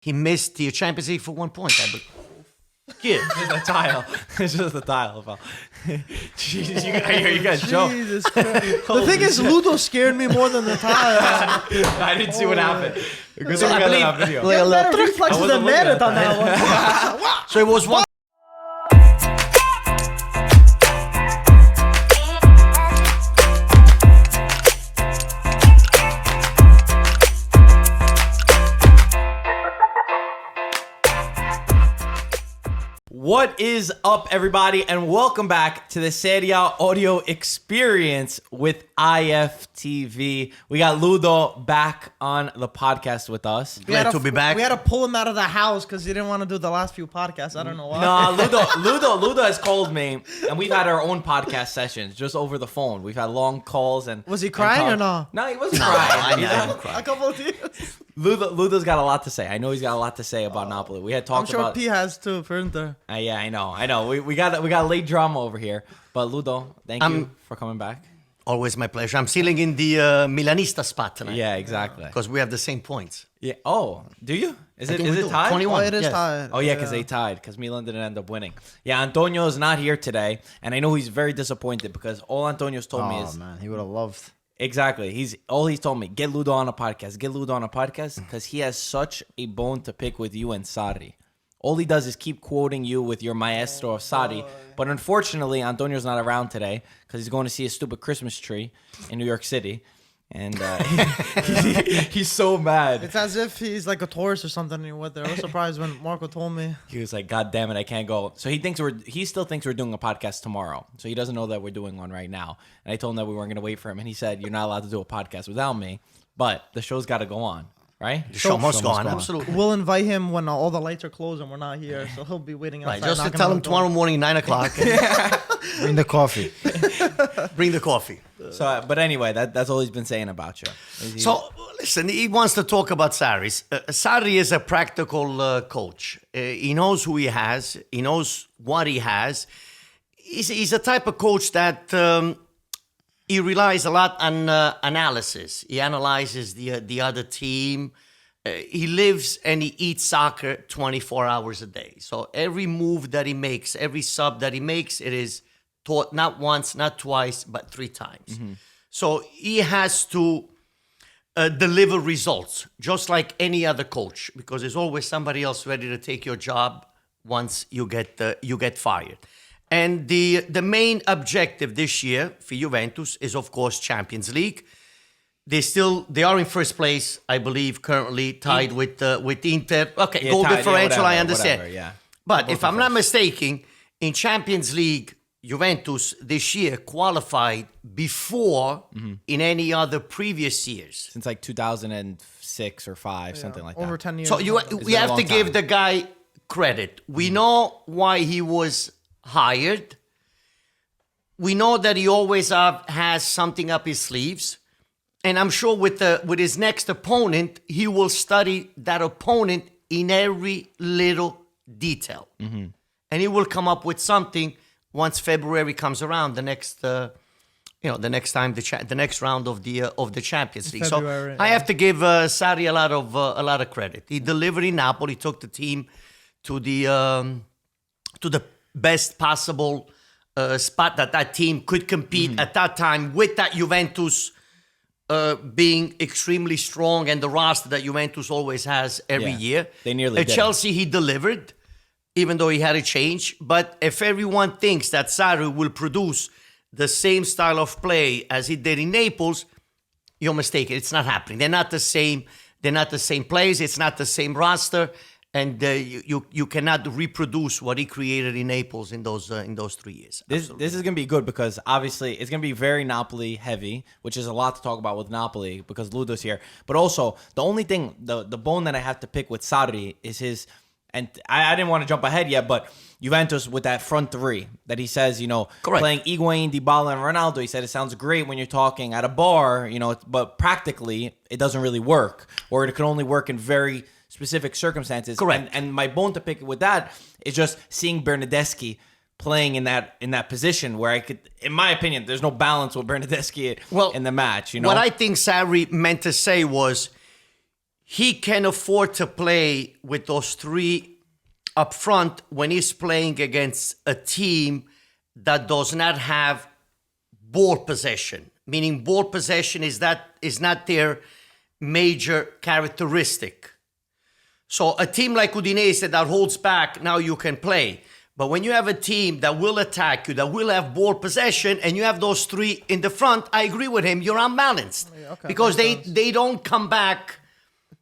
He missed the Champions League for 1 point, I believe. Yeah. It's just a tile. It's just a tile, pal. Jeez, you guys joke. Jesus Christ. The thing is, Ludo scared me more than the tire. I didn't see what happened. Because I believe- that video. Like a little Better reflexes than Merit on that one. So it was one. What is up, everybody, and welcome back to the Serie audio experience with IFTV. We got Ludo back on the podcast with us. Glad to be back. We had to pull him out of the house because he didn't want to do the last few podcasts. I don't know why. No, Ludo has called me, and we've had our own podcast sessions just over the phone. We've had long calls and. Was he crying or no? No, he wasn't crying. I didn't cry. A couple of tears. Ludo's got a lot to say. I know he's got a lot to say about Napoli. We had I'm talked sure about. P has too for Inter. Yeah, I know. We got late drama over here, but Ludo, thank you for coming back. Always my pleasure. I'm sitting in the Milanista spot tonight. Yeah, exactly. Because we have the same points. Yeah. Oh, do you? Is think it we do. tied? 21. Oh, it is Yes. tied. Oh yeah, because they tied. Because Milan didn't end up winning. Yeah, Antonio's not here today, and I know he's very disappointed because all Antonio's told me is man, he would have loved. exactly. He's told me get Ludo on a podcast. Get Ludo on a podcast because he has such a bone to pick with you and Sarri. All he does is keep quoting you with your maestro of Sarri. But unfortunately, Antonio's not around today because he's going to see a stupid Christmas tree in New York City. And he's so mad. It's as if he's like a tourist or something. And he went there. I was surprised when Marco told me. He was like, God damn it, I can't go. So he still thinks we're doing a podcast tomorrow. So he doesn't know that we're doing one right now. And I told him that we weren't going to wait for him. And he said, you're not allowed to do a podcast without me. But the show's got to go on, right? The show must go on. Absolutely. We'll invite him when all the lights are closed and we're not here. So he'll be waiting outside. Right, just to knocking tell on him the door. tomorrow morning, 9 o'clock. Bring the coffee. Bring the coffee. So, but anyway, that's all he's been saying about you. So, listen, he wants to talk about Sarri. Sarri is a practical coach. He knows who he has. He knows what he has. He's a type of coach that he relies a lot on analysis. He analyzes the other team. He lives and he eats soccer 24 hours a day. So every move that he makes, every sub that he makes, it is taught not once, not twice, but 3 times. Mm-hmm. So he has to deliver results, just like any other coach, because there's always somebody else ready to take your job once you get fired. And the main objective this year for Juventus is, of course, Champions League. They are in first place, I believe, currently tied with Inter. Okay, Yeah, goal tied, yeah, differential, I whatever, understand. whatever, yeah. But Both if I'm not first. mistaken, in Champions League, Juventus this year qualified before in any other previous years. Since like 2006 or 5, something like that. Over 10 years. So we been a have to long give time. the guy credit. We know why he was hired. We know that he always has something up his sleeves. And I'm sure with his next opponent, he will study that opponent in every little detail. And he will come up with something once February comes around, the next time the next round of the Champions League. February, So I have to give Sarri a lot of credit. He delivered in Napoli, took the team to the best possible spot that team could compete at that time, with that Juventus being extremely strong and the roster that Juventus always has every Yeah, year. they nearly At did. Chelsea, he delivered, even though he had a change. But if everyone thinks that Sarri will produce the same style of play as he did in Naples, you're mistaken. It's not happening. They're not the same. They're not the same players. It's not the same roster. And you cannot reproduce what he created in Naples in those 3 years. This is going to be good because obviously it's going to be very Napoli heavy, which is a lot to talk about with Napoli because Ludo's here. But also the only thing, the bone that I have to pick with Sarri is his, and I didn't want to jump ahead yet, but Juventus with that front 3 that he says, Correct. playing HIGUAIN, DYBALA, and RONALDO. He said it sounds great when you're talking at a bar, but practically it doesn't really work, or it can only work in very specific circumstances. Correct. And my bone to pick with that is just seeing Bernardeschi playing in that position where I could, in my opinion, there's no balance with Bernardeschi in the match. What I think Sarri meant to say was he can afford to play with those three up front when he's playing against a team that does not have ball possession. Meaning ball possession is not their major characteristic. So a team like Udinese that holds back, now you can play. But when you have a team that will attack you, that will have ball possession, and you have those three in the front, I agree with him, you're unbalanced. Yeah, okay, because makes they don't come back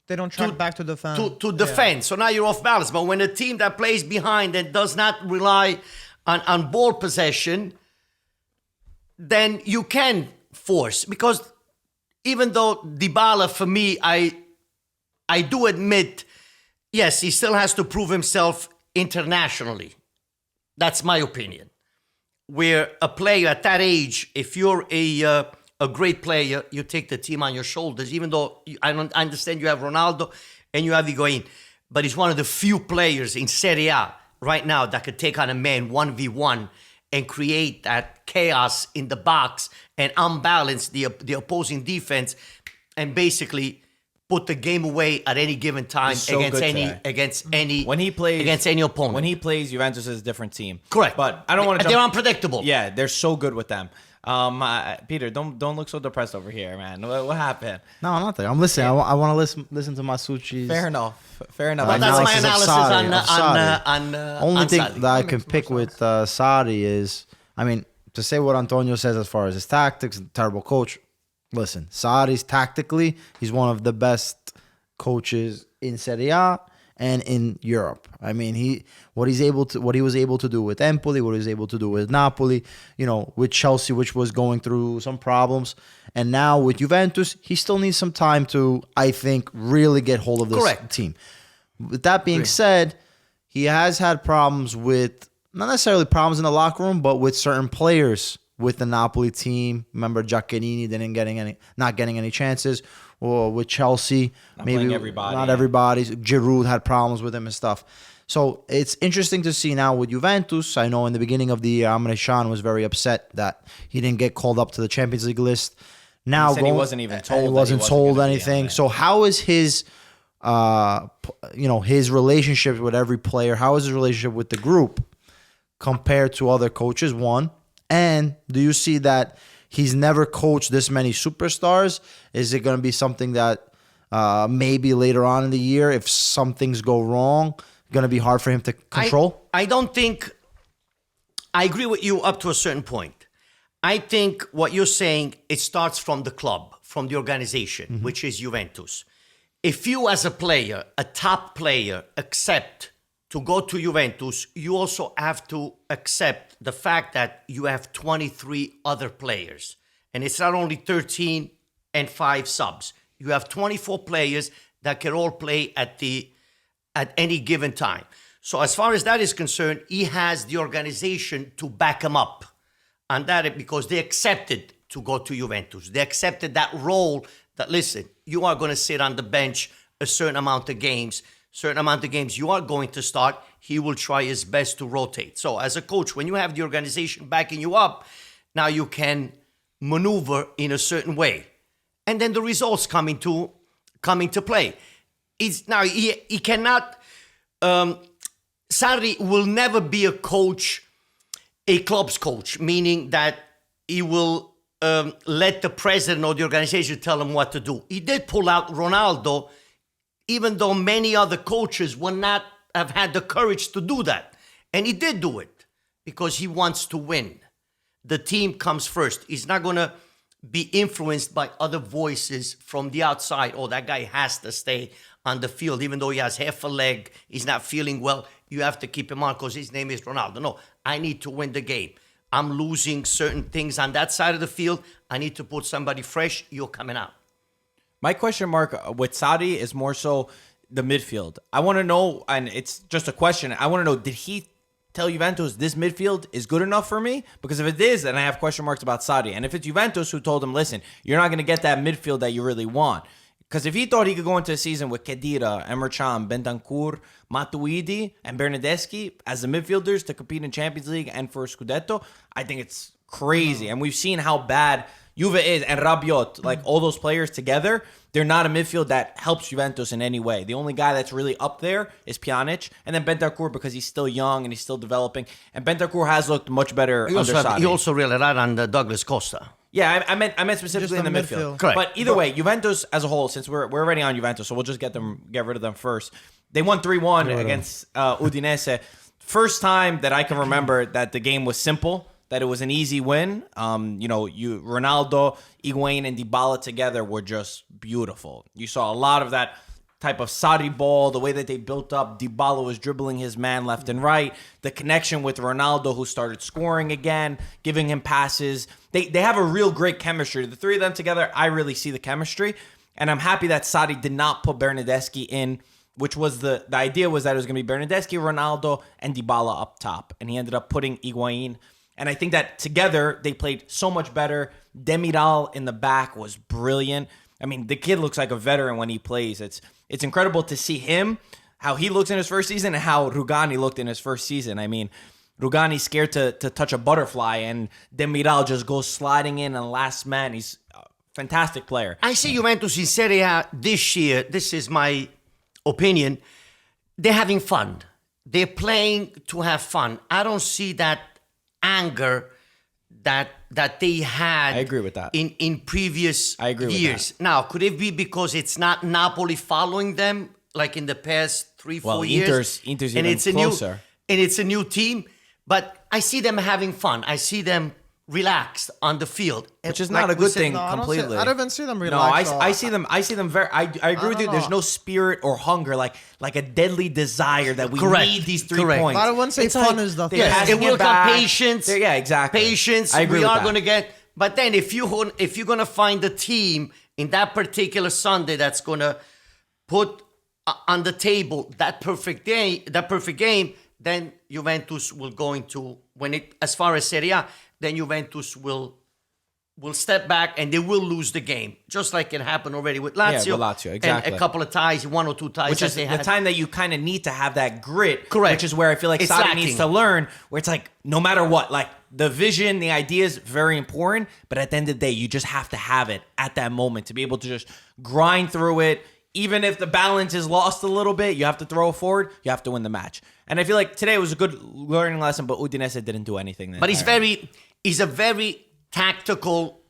They don't track back to defend. to defend. So now you're off balance. But when a team that plays behind and does not rely on ball possession, then you can force. Because even though DYBALA, for me, I do admit, yes, he still has to prove himself internationally. That's my opinion. Where a player at that age, if you're a great player, you take the team on your shoulders, even though I understand you have Ronaldo and you have Higuain, but he's one of the few players in Serie A right now that could take on a man 1v1 and create that chaos in the box and unbalance the opposing defense and basically put the game away at any given time so against any When he plays against any opponent. When he plays, Juventus is a different team. Correct. But I don't want to They're unpredictable. Yeah, they're so good with them. Peter, don't look so depressed over here, man. What happened? No, nothing. I'm listening. I want to listen to Masucci's. Fair enough. Fair enough. Well, that's my analysis analysis of Sarri. on Only on thing Sarri. that I can pick with Sarri is, I mean, to say what Antonio says as far as his tactics, terrible coach. Listen, Sarri's tactically, he's one of the best coaches in Serie A and in Europe. I mean, what he was able to do with Empoli, what he was able to do with Napoli, with Chelsea, which was going through some problems, and now with Juventus, he still needs some time to, I think, really get hold of this team. With that being said, he has had problems with, not necessarily problems in the locker room, but with certain players with the Napoli team. Remember, Giacchini not getting any chances. Or with Chelsea, maybe not everybody. Giroud had problems with him and stuff. So it's interesting to see now with Juventus. I know in the beginning of the year, Emre Can was very upset that he didn't get called up to the Champions League list. Now he wasn't even told. He wasn't told anything. So how is his, his relationship with every player? How is his relationship with the group compared to other coaches? One, and do you see that he's never coached this many superstars? Is it going to be something that maybe later on in the year, if some things go wrong, going to be hard for him to control? I don't think... I agree with you up to a certain point. I think what you're saying, it starts from the club, from the organization, which is Juventus. If you as a player, a top player, accept to go to Juventus, you also have to accept the fact that you have 23 other players. And it's not only 13 and 5 subs. You have 24 players that can all play at any given time. So as far as that is concerned, he has the organization to back him up. And that because they accepted to go to Juventus. They accepted that role that, listen, you are going to sit on the bench a certain amount of games you are going to start. He will try his best to rotate. So as a coach, when you have the organization backing you up, now you can maneuver in a certain way. And then the results come into play. He cannot... Sarri will never be a club's coach, meaning that he will let the president or the organization tell him what to do. He did pull out Ronaldo, even though many other coaches would not have had the courage to do that. And he did do it because he wants to win. The team comes first. He's not going to be influenced by other voices from the outside. Oh, that guy has to stay on the field, even though he has half a leg, he's not feeling well. You have to keep him on because his name is Ronaldo. No, I need to win the game. I'm losing certain things on that side of the field. I need to put somebody fresh. You're coming out. My question mark with Sarri is more so the midfield. I want to know, and it's just a question. I want to know, did he tell Juventus this midfield is good enough for me? Because if it is, then I have question marks about Sarri. And if it's Juventus who told him, listen, you're not going to get that midfield that you really want. Because if he thought he could go into a season with Khedira, Emre Can, Bentancur, Matuidi, and Bernardeschi as the midfielders to compete in Champions League and for Scudetto, I think it's crazy. And we've seen how bad Juve is, and Rabiot, like all those players together, they're not a midfield that helps Juventus in any way. The only guy that's really up there is Pjanic, and then Bentancur because he's still young and he's still developing. And Bentancur has looked much better under Sarri. He also really relied on Douglas Costa. Yeah, I meant specifically Just in the the midfield. Correct. But either way, Juventus as a whole, since we're already on Juventus, so we'll just get rid of them first. They won 3-1 against Udinese. First time that I can remember that the game was simple, that it was an easy win. Ronaldo, Higuain, and DYBALA together were just beautiful. You saw a lot of that type of Sarri ball, the way that they built up. DYBALA was dribbling his man left and right. The connection with Ronaldo, who started scoring again, giving him passes. They have a real great chemistry. The three of them together, I really see the chemistry. And I'm happy that Sarri did not put Bernardeschi in, which was the idea was that it was going to be Bernardeschi, Ronaldo, and DYBALA up top. And he ended up putting Higuain. And I think that together they played so much better. Demiral in the back was brilliant. I mean, the kid looks like a veteran when he plays. It's incredible to see him, how he looks in his first season and how Rugani looked in his first season. I mean, Rugani's scared to touch a butterfly, and Demiral just goes sliding in and last man. He's a fantastic player. I see Juventus in Serie A this year. This is my opinion. They're having fun. They're playing to have fun. I don't see that anger that they had. I agree with that. In previous I agree with years. Now, could it be because it's not Napoli following them like in the past 3-4 years? Inter's and even it's a closer. And it's a new team, but I see them having fun. I see them relaxed on the field, Which is Like not a we good said- thing I completely. I don't even see them No, relax. I see them very. I agree with you. don't There's know. no spirit or hunger, like a deadly desire that we Correct. need these 3 Correct. points. But I wouldn't say It's fun like is the they're thing. Yes, passing it will come back. patience. Yeah, exactly. Patience. I agree We with are that. going to get. But then, if you're going to find a team in that particular Sunday that's going to put on the table that perfect game, then Juventus will as far as Serie A, then Juventus will step back and they will lose the game, just like it happened already with Lazio. Yeah, with Lazio, exactly. And a couple of ties, 1 or 2 ties, Which that is they the had. time that you kind of need to have that grit. Correct. Which is where I feel like It's Sarri lacking. needs to learn, where it's like, no matter what, like the vision, the ideas, very important. But at the end of the day, you just have to have it at that moment to be able to just grind through it. Even if the balance is lost a little bit, you have to throw it forward. You have to win the match. And I feel like today was a good learning lesson, but Udinese didn't do anything. But he's a very tactical,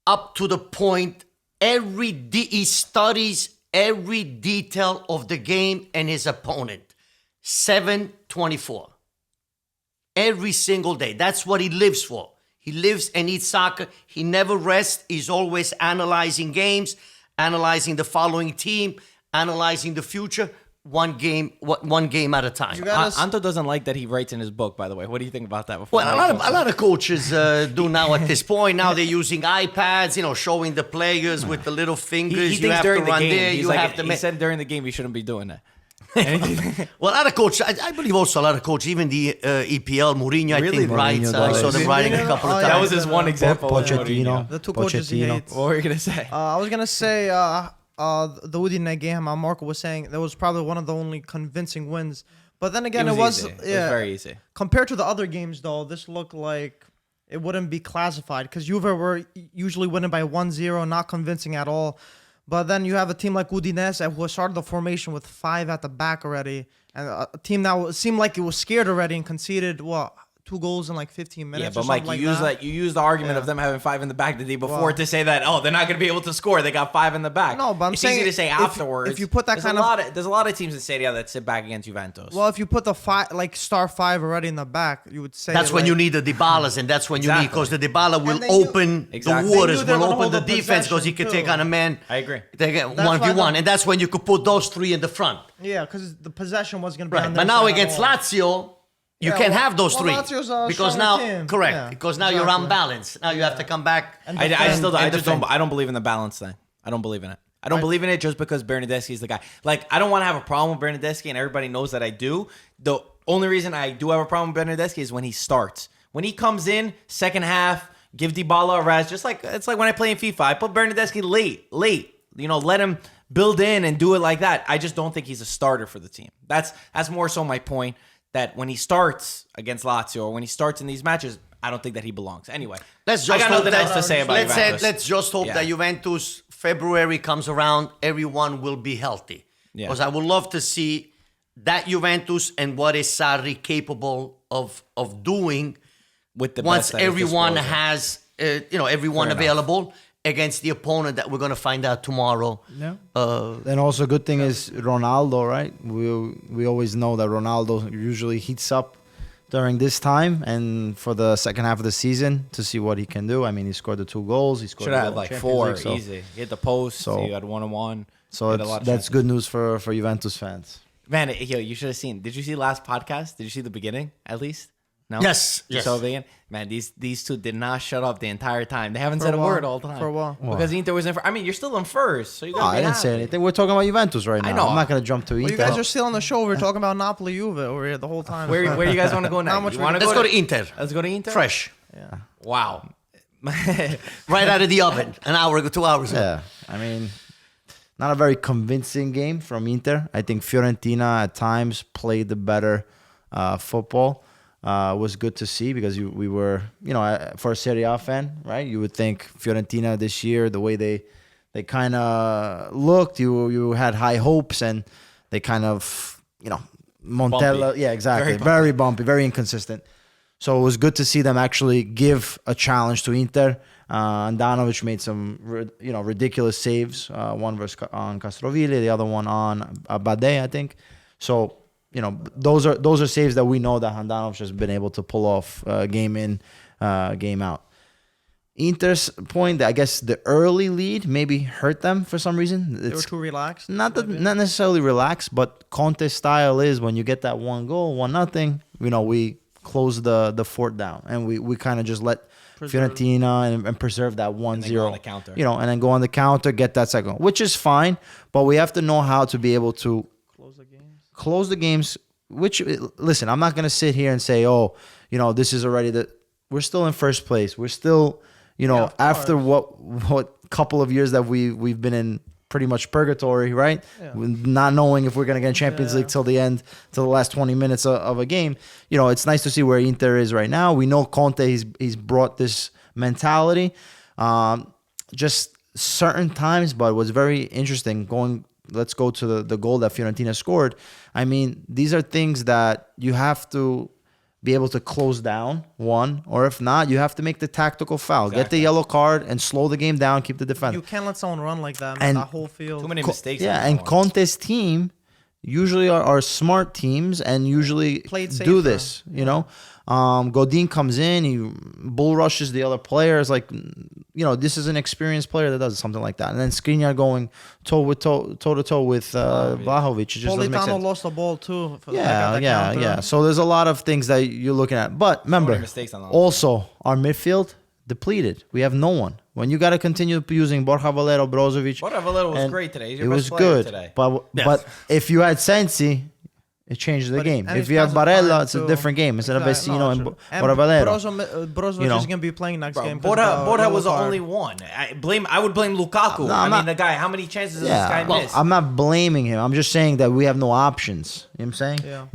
up to the point. He studies every detail of the game and his opponent. 7/24. Every single day. That's what he lives for. He lives and eats soccer. He never rests. He's always analyzing games, analyzing the following team, analyzing the future. One game at a time. You gotta Anto doesn't like that he writes in his book, by the way. What do you think about that? Before Well, a lot of coaches do now at this point. Now they're using iPads, showing the players with the little fingers. he You thinks have to during the run game. there. He's You like, have to he make. said during the game he shouldn't be doing that. Well, a lot of coaches, I believe also a lot of coaches, even the EPL, Mourinho, I Really? think, writes. Mourinho I saw does. them writing a couple of Oh, times. yeah. That was his one example. of Pochettino. The two coaches he Pochettino. hates. What were you going to say? I was gonna say the Udine game. Marco was saying that was probably one of the only convincing wins. But then again, it was easy. It was very easy. Compared to the other games, though, this looked like it wouldn't be classified because Juve were usually winning by 1-0, not convincing at all. But then you have a team like Udinese who started the formation with 5 at the back already, and a team that seemed like it was scared already and conceded 2 goals in like 15 minutes. Yeah, or but Mike, something you like use the argument of them having 5 in the back the day before to say that they're not going to be able to score. They got 5 in the back. No, but I'm it's saying easy to say if- afterwards. if you put that there's kind there's a lot of teams in Serie A that sit back against Juventus. Well, if you put the star 5 already in the back, you would say That's when like, you need the DYBALAs, and that's when you need, because the DYBALA will And then you- open Exactly. the waters, And you will then open hold the the defense, because he possession, can take too. on a man. I agree. They get That's 1v1, why and that's when you could put those 3 in the front. Yeah, because the possession was going to be Right. on But their now side against at all. Lazio, you Yeah, can't well- have those well, 3. Lazio's a Because stronger now, team. correct, Yeah, because now you're exactly. unbalanced. Now you have to come back. And I defend. I don't believe in the balance thing. I don't believe in it. I don't believe in it just because Bernardeschi is the guy. Like, I don't want to have a problem with Bernardeschi, and everybody knows that I do. The only reason I do have a problem with Bernardeschi is when he starts. When he comes in, second half, give DYBALA a rest. Just like it's like when I play in FIFA. I put Bernardeschi late. Let him build in and do it like that. I just don't think he's a starter for the team. That's more so my point, that when he starts against Lazio or when he starts in these matches, I don't think that he belongs. Anyway, Let's I just got hope nothing that, else to say about Juventus. let's just hope Yeah. that Juventus February comes around, everyone will be healthy. Yeah. Because I would love to see that Juventus and what is Sarri capable of doing With the once best at his everyone disposal. has everyone Fair enough. available against the opponent that we're going to find out tomorrow. Yeah. And also, good thing is Ronaldo, right? We always know that Ronaldo usually heats up during this time, and for the second half of the season to see what he can do. I mean, he scored the 2 goals. He scored Should the have goal had in like Champions 4 League, so- easy. He hit the post. So- You had 1-on-1. So Hit a it's, lot of that's chances. good news for Juventus fans. Man, yo, you should have seen. Did you see last podcast? Did you see the beginning at least? No. Yes, You yes. saw the beginning? Man, these two did not shut up the entire time. They haven't For said a a while. word all the time. For a while. Because Inter was in. I mean, you're still in first, so you Oh, got. I didn't say anything. We're talking about Juventus right now. I know. I'm not going to jump to Well, Inter. you guys are still on the show. We're talking about Napoli Juve over here the whole time. Where do you guys want to go Not next? much You wanna Let's go to Inter. Let's go to Inter. Fresh. Wow. Right out of the oven. An hour ago, 2 hours ago. Yeah, I mean, not a very convincing game from Inter. I think Fiorentina at times played the better football. Was good to see because we were, for a Serie A fan, right? You would think Fiorentina this year, the way they kind of looked, you had high hopes, and they kind of, Montella, Bumpy. yeah, exactly, Very very bumpy, very inconsistent. So it was good to see them actually give a challenge to Inter. Andanovic made some, ridiculous saves. One on Castroville, the other one on Bade, I think. So, those are saves that we know that Handanovic has been able to pull off game in, game out. Inter's point, I guess the early lead maybe hurt them for some reason. They were It's too relaxed. not necessarily relaxed, but Conte's style is when you get that 1 goal, 1-0, we close the fort down and we kind of just let Fiorentina and preserve that 1-0. go on the counter. And then go on the counter, get that second, which is fine, but we have to know how to be able to close the games. Which, listen, I'm not going to sit here and say, this is already we're still in first place. We're still, of after course. what couple of years that we've been in pretty much purgatory, right? Yeah. Not knowing if we're going to get Champions League till the last 20 minutes of a game. It's nice to see where Inter is right now. We know Conte, he's brought this mentality. Just certain times, but it was very interesting let's go to the goal that Fiorentina scored. I mean, these are things that you have to be able to close down, one, or if not, you have to make the tactical foul. Get the yellow card and slow the game down, keep the defense. You can't let someone run like that, man. And- That whole field. Too many mistakes. Yeah, on and that one. Conte's team usually are smart teams and usually Played do safer. this, Godin comes in, he bull rushes the other players. Like, this is an experienced player that does something like that. And then Skriniar going toe to toe with Vlahovic. It just doesn't make Politano sense. lost the ball too. For Yeah, that yeah, counter. yeah. So there's a lot of things that you're looking at. But remember, mistakes on that. also, our midfield depleted. We have no one. When you got to continue using Borja Valero, Brozovic. Borja Valero was and great today. He's It your was best player good. today. But Yes. but if you had Sensi, it changes the But game. and If he's you have passing Barella, time it's a too. different game instead of Exactly. Vecino No, and true. Borja Valero. Brozovic is gonna be playing next game. 'cause Borja of the was the yellow card. only one. I would blame Lukaku. No, I I'm mean, not- the guy. How many chances does this guy Yeah, miss? I'm not blaming him. I'm just saying that we have no options. You know what I'm saying? Yeah.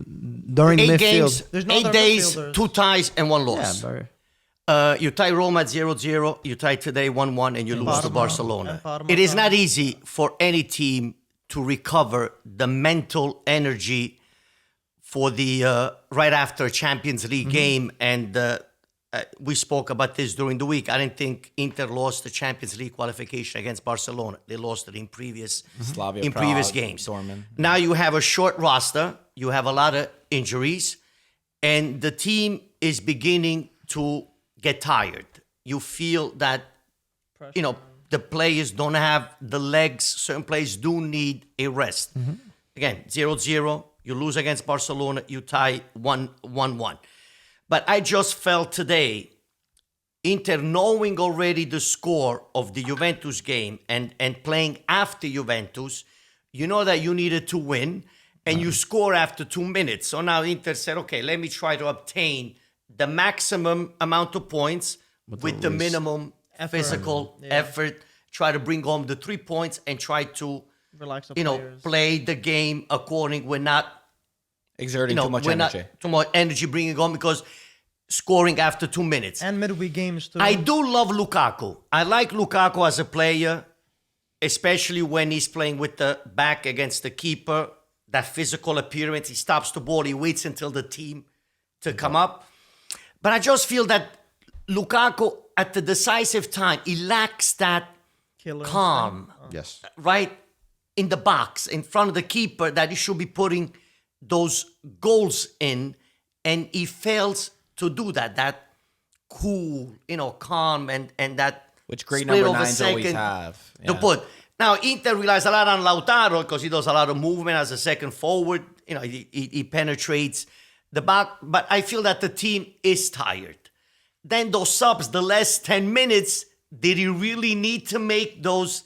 During 8 midfield. games, There's no 8 other days, midfielders. 2 ties, and 1 Yeah, loss. very. You tie Roma at 0-0, you tie today 1-1, and you lose to Parma. Barcelona. And Parma It is tie. not easy for any team to recover the mental energy for the right after Champions League game. And we spoke about this during the week. I didn't think Inter lost the Champions League qualification against Barcelona. They lost it in previous Slavia in Prague, previous games. Dortmund. Now you have a short roster. You have a lot of injuries, and the team is beginning to get tired. You feel that the players don't have the legs. Certain players do need a rest. Again, 0-0. You lose against Barcelona. You tie 1-1. But I just felt today, Inter knowing already the score of the Juventus game and playing after Juventus, you know that you needed to win, and you score after 2 minutes. So now Inter said, okay, let me try to obtain the maximum amount of points with the minimum physical effort, try to bring home the 3 points and try to, Relax the players. play the game according. We're not Exerting too much energy. too much energy bringing home, because scoring after 2 minutes. And midweek games too. I do love Lukaku. I like Lukaku as a player, especially when he's playing with the back against the keeper. That physical appearance. He stops the ball. He waits until the team to come up. But I just feel that Lukaku, at the decisive time, he lacks that Killer calm, Yes. right in the box, in front of the keeper, that he should be putting those goals in. And he fails to do that. That cool, calm and that Which great split number of a nines always second have. to put. Now, Inter relies a lot on Lautaro because he does a lot of movement as a second forward. He penetrates the back. But I feel that the team is tired. Then those subs, the last 10 minutes, did he really need to make those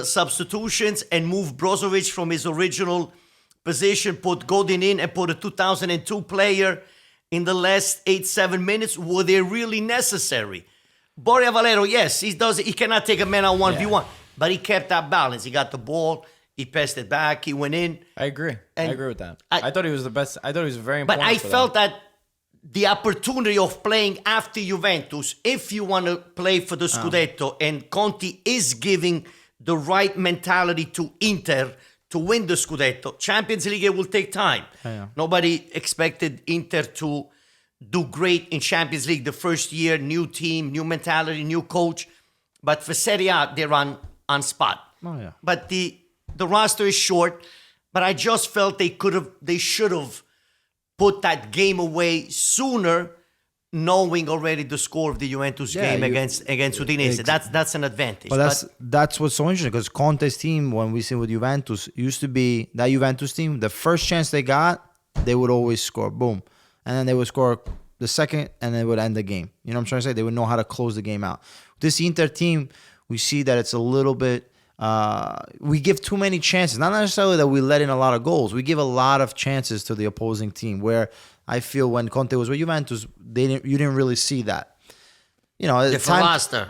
substitutions and move Brozovic from his original position, put Godin in and put a 2002 player in the last 8-7 minutes? Were they really necessary? Borja Valero, yes, he cannot take a man on 1v1, but he kept that balance. He got the ball, he passed it back, he went in. I agree. I And agree with that. I- I thought he was the best. I thought he was very But important. I for felt them. that the opportunity of playing after Juventus, if you want to play for the Scudetto, and Conte is giving the right mentality to Inter to win the Scudetto, Champions League, it will take time. Nobody expected Inter to do great in Champions League the first year, new team, new mentality, new coach. But for Serie A, they're on spot. Oh, yeah. But the roster is short. But I just felt they should have put that game away sooner, knowing already the score of the Juventus game against Udinese. That's an advantage. But that's what's so interesting, because Conte's team, when we see with Juventus, used to be that Juventus team. The first chance they got, they would always score, boom, and then they would score the second, and they would end the game. You know what I'm trying to say? They would know how to close the game out. This Inter team, we see that it's a little bit. We give too many chances. Not necessarily that we let in a lot of goals. We give a lot of chances to the opposing team. Where I feel when Conte was with Juventus, you didn't really see that. different roster.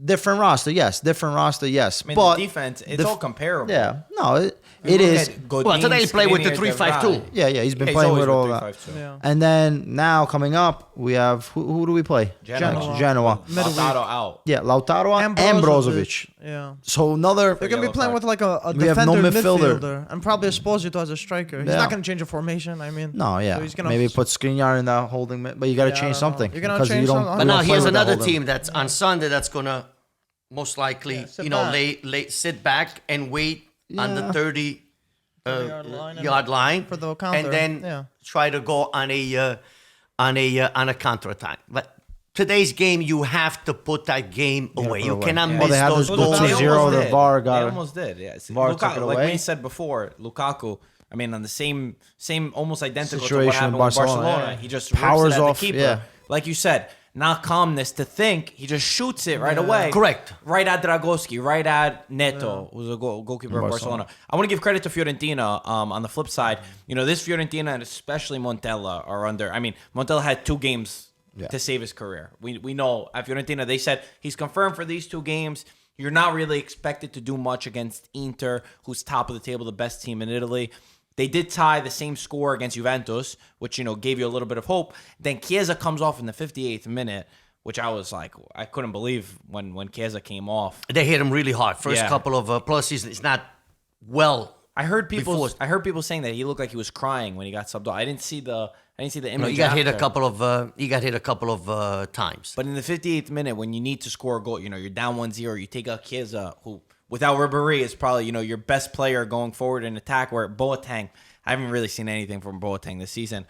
Different roster, yes. Different roster, yes. I mean, but the defense, it's all comparable. Yeah, no, it is. Well, today he played with the 3-5-2. Yeah, he's been He's playing always with all been that. 3-5-2. Yeah. And then now coming up, we have who do we play? Genoa. Lautaro out. Yeah, Lautaro and Brozovic. Yeah. So another. They're gonna be playing with like a We have no defender midfielder. midfielder and probably Esposito as a striker. He's Yeah. not gonna change the formation. I mean, No, yeah. So he's gonna Maybe put Skriniar in that holding mid, but you got to Yeah, I change don't know. something. You're gonna because change you don't. something. But You now don't here's play with that another holding. team that's on Sunday that's going to most likely, sit back. sit back and wait on the Yeah. 30 yard line and- yard line for the counter, and then yeah. try to go on a counter attack. But today's game, you have to put that game away. put You away. cannot Yeah. miss They had those to goals. go 2-0, the VAR got They it. almost did. Yeah. VAR took it like away. we said before, Lukaku. I mean, on the same almost identical to what Situation happened with with Barcelona. Barcelona, yeah. He just Powers rips it at off, the keeper. yeah. Like you said, not calmness to think. He just shoots it right away. Correct. Right at Dragowski, right at Neto, who's a goalkeeper of Barcelona. I want to give credit to Fiorentina. On the flip side, this Fiorentina and especially Montella are under. I mean, Montella had 2 games to save his career. We know at Fiorentina they said he's confirmed for these 2 games. You're not really expected to do much against Inter, who's top of the table, the best team in Italy. They did tie the same score against Juventus, which, gave you a little bit of hope. Then Chiesa comes off in the 58th minute, which I was like, I couldn't believe when Chiesa came off. They hit him really hard. First couple of plus season, it's not well. I heard people Before- saying that he looked like he was crying when he got subbed off. I didn't see the image. He got hit a after. couple of times. But in the 58th minute, when you need to score a goal, you're down 1-0. You take out Chiesa, who without Ribéry is probably your best player going forward in attack. Where Boateng, I haven't really seen anything from Boateng this season.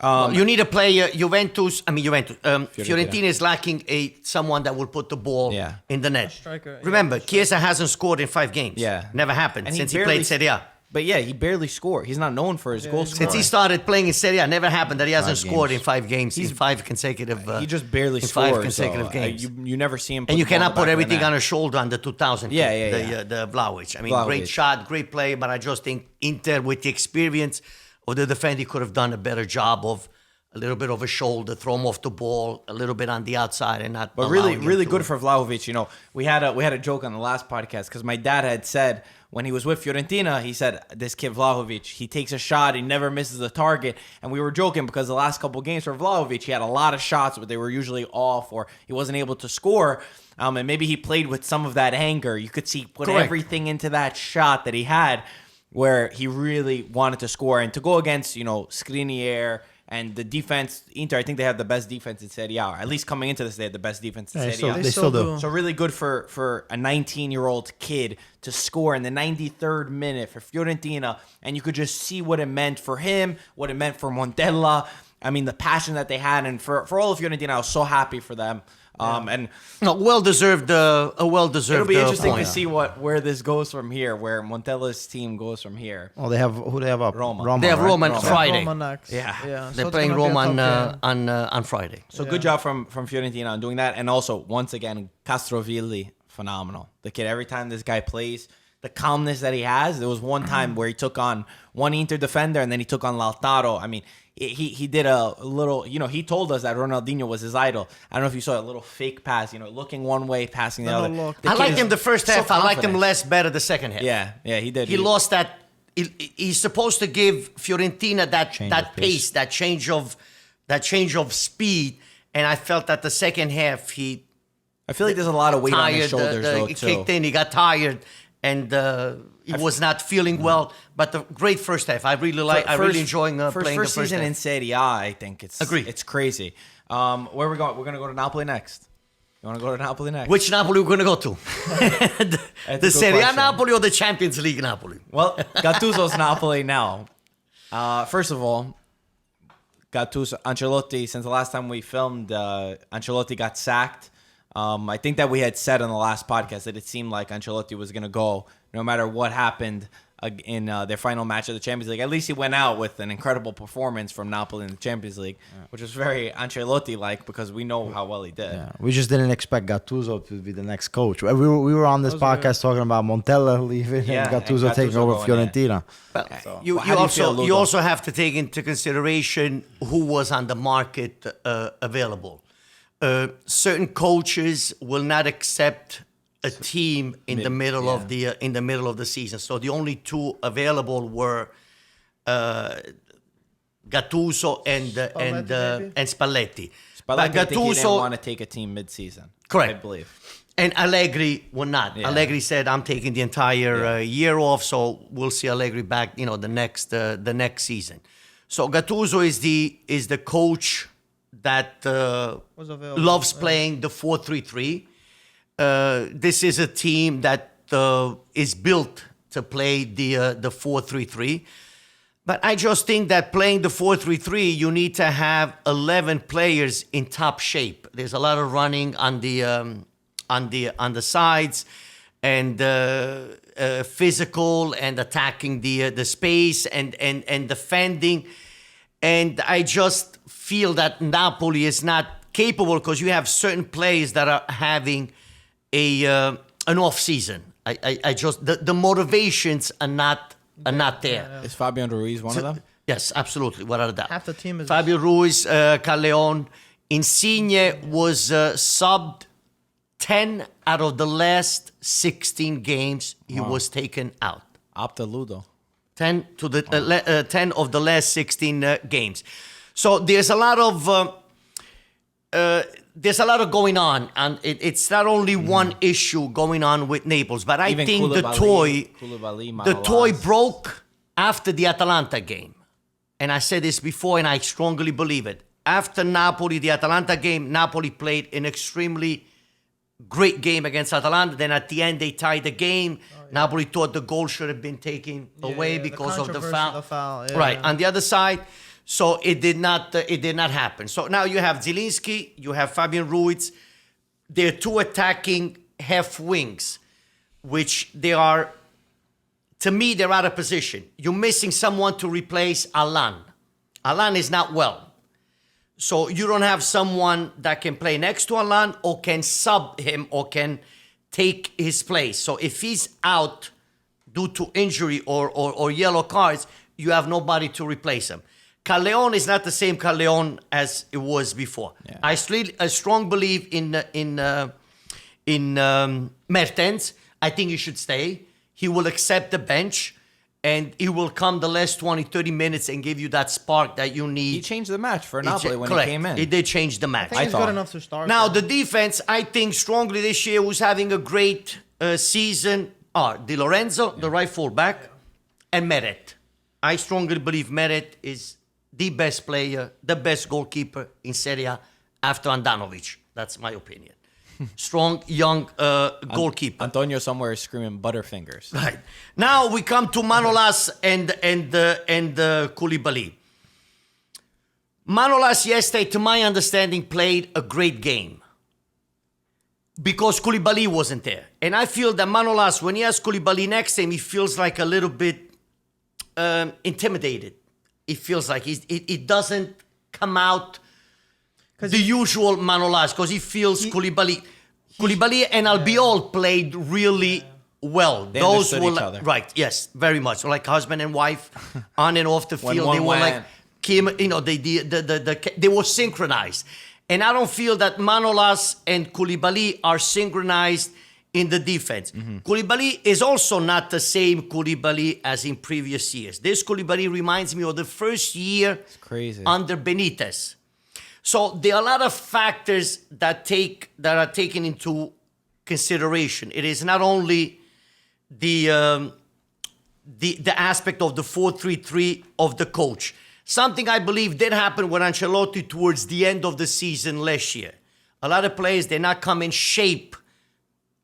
You need to play Juventus. Fiorentina is lacking someone that will put the ball in the net. striker, Remember, Chiesa hasn't scored in 5 games. Yeah. Never happened And since he barely- played Serie A. But yeah, he barely scored. He's not known for his goal scoring. Since he started playing in Serie A, never happened that he hasn't 5 scored games. in 5 games. He's 5 consecutive. He just barely in scored. 5 consecutive games. You never see him. Put And you the ball in cannot the put back of the everything net. on his shoulder on the 2000. Yeah. The Vlahovic. I mean, Vlahovic. great shot, great play, but I just think Inter, with the experience of the defender, could have done a better job of a little bit of a shoulder, throw him off the ball, a little bit on the outside, and not. But allowing him really to- good for Vlahovic. We had a joke on the last podcast because my dad had said when he was with Fiorentina, he said, this kid Vlahovic, he takes a shot, he never misses the target. And we were joking because the last couple games for Vlahovic, he had a lot of shots, but they were usually off or he wasn't able to score. And maybe he played with some of that anger. You could see put Correct. everything into that shot that he had where he really wanted to score. And to go against, Skriniar and the defense, Inter, I think they have the best defense in Serie A. Or at least coming into this, they had the best defense in Serie A. They still do. So really good for a 19-year-old kid to score in the 93rd minute for Fiorentina. And you could just see what it meant for him, what it meant for Montella. I mean, the passion that they had. And for all of Fiorentina, I was so happy for them. And No, well-deserved. A well-deserved. it'll be interesting point. to see where this goes from here, where Montella's team goes from here. Oh, they have who they have up? Roma. They have right? Roma on Roma. Friday. Roma next. Yeah. So They're it's playing gonna be a Roma tough game. on Friday. So good job from Fiorentina on doing that. And also, once again, Castrovilli, phenomenal. The kid, every time this guy plays, the calmness that he has. There was one time where he took on one Inter defender and then he took on Lautaro. I mean, he did a little, he told us that Ronaldinho was his idol. I don't know if you saw a little fake pass, looking one way, passing the No, other. look. The I kid liked is him the first so half. I liked him confident. less better the second half. Yeah, he did. He lost that. He's supposed to give Fiorentina that Change that of pace. pace, that change of speed, and I felt that the second half he I feel like there's a lot of weight on his tired. shoulders, though, He too. kicked in. He got tired, and he was not feeling well. But the great first half. I really like. I really enjoying playing the first first season half. in Serie A. I think it's Agree. It's crazy. Where are we going? We're gonna go to Napoli next. You want to go to Napoli next? Which Napoli we're going to go to? That's a the good Serie A question. Napoli or the Champions League Napoli? Well, Gattuso's Napoli now. First of all, Gattuso, Ancelotti. Since the last time we filmed, Ancelotti got sacked. I think that we had said on the last podcast that it seemed like Ancelotti was going to go no matter what happened in their final match of the Champions League. At least he went out with an incredible performance from Napoli in the Champions League, which was very Ancelotti-like because we know how well he did. Yeah, we just didn't expect Gattuso to be the next coach. We were on this podcast talking about Montella leaving Yeah, and and Gattuso taking Gattuso over going in. Fiorentina. Well, Well, how do you feel, you Ludo? also have to take into consideration who was on the market available. Certain coaches will not accept a team in the middle of the season. So the only two available were Gattuso and Spalletti. But But I think he didn't want to take a team mid-season. Correct. I believe. And Allegri will not. Yeah. Allegri said, "I'm taking the entire year off, so we'll see Allegri back, the next season." So Gattuso is the coach that Was available. loves playing the 4-3-3. This is a team that is built to play the 4-3-3. But I just think that playing the 4-3-3, you need to have 11 players in top shape. There's a lot of running on the sides, and physical and attacking the space and defending. And I just feel that Napoli is not capable because you have certain players that are having an off season. I just the motivations are not there. Is Fabian Ruiz one of them? Yes, absolutely, without a doubt. Half the team is Fabio Ruiz, Callejon, Insigne was subbed 10 out of the last 16 games. He was taken out. Opta Ludo. 10 of the last 16 games. So there's a lot of going on, and it's not only one issue going on with Naples, but I Even think Koulibaly, the toy Manolas. broke after the Atalanta game. And I said this before, and I strongly believe it. After Napoli, the Atalanta game, Napoli played an extremely great game against Atalanta. Then at the end, they tied the game. Napoli thought the goal should have been taken away the because of the controversy, foul. yeah. Right. On the other side, so it did not happen. So now you have Zielinski, you have Fabian Ruiz. They're two attacking half wings, which they are, to me, they're out of position. You're missing someone to replace Alan. Alan is not well. So you don't have someone that can play next to Alan or can sub him or can take his place. So if he's out due to injury or yellow cards, you have nobody to replace him. Callejon is not the same Callejon as it was before. Yeah. I strong believe in Mertens. I think he should stay. he will accept the bench, and he will come the last 20, 30 minutes and give you that spark that you need. He changed the match for Napoli when Correct. he came in. He did change the match. I think he's thought. good enough to start. Now, though. the defense, I think strongly this year, who's having a great season are Di Lorenzo, the right fullback, and Meret. I strongly believe Meret is the best player, the best goalkeeper in Serie A after Andanovic. That's my opinion. Strong, young goalkeeper. Antonio somewhere is screaming Butterfingers. Right. Now we come to Manolas and Koulibaly. Manolas yesterday, to my understanding, played a great game because Koulibaly wasn't there. And I feel that Manolas, when he has Koulibaly next to him, he feels like a little bit intimidated. It feels like it doesn't come out the usual Manolas because he feels Koulibaly and Albiol played really well. They Those understood were each like, other. right, yes, very much like husband and wife on and off the When field. one They were went- like they were synchronized, and I don't feel that Manolas and Koulibaly are synchronized in the defense. Koulibaly is also not the same Koulibaly as in previous years. This Koulibaly reminds me of the first year crazy. under Benitez. So there are a lot of factors that are taken into consideration. It is not only the aspect of the 4-3-3 of the coach. Something I believe did happen with Ancelotti towards the end of the season last year. A lot of players did not come in shape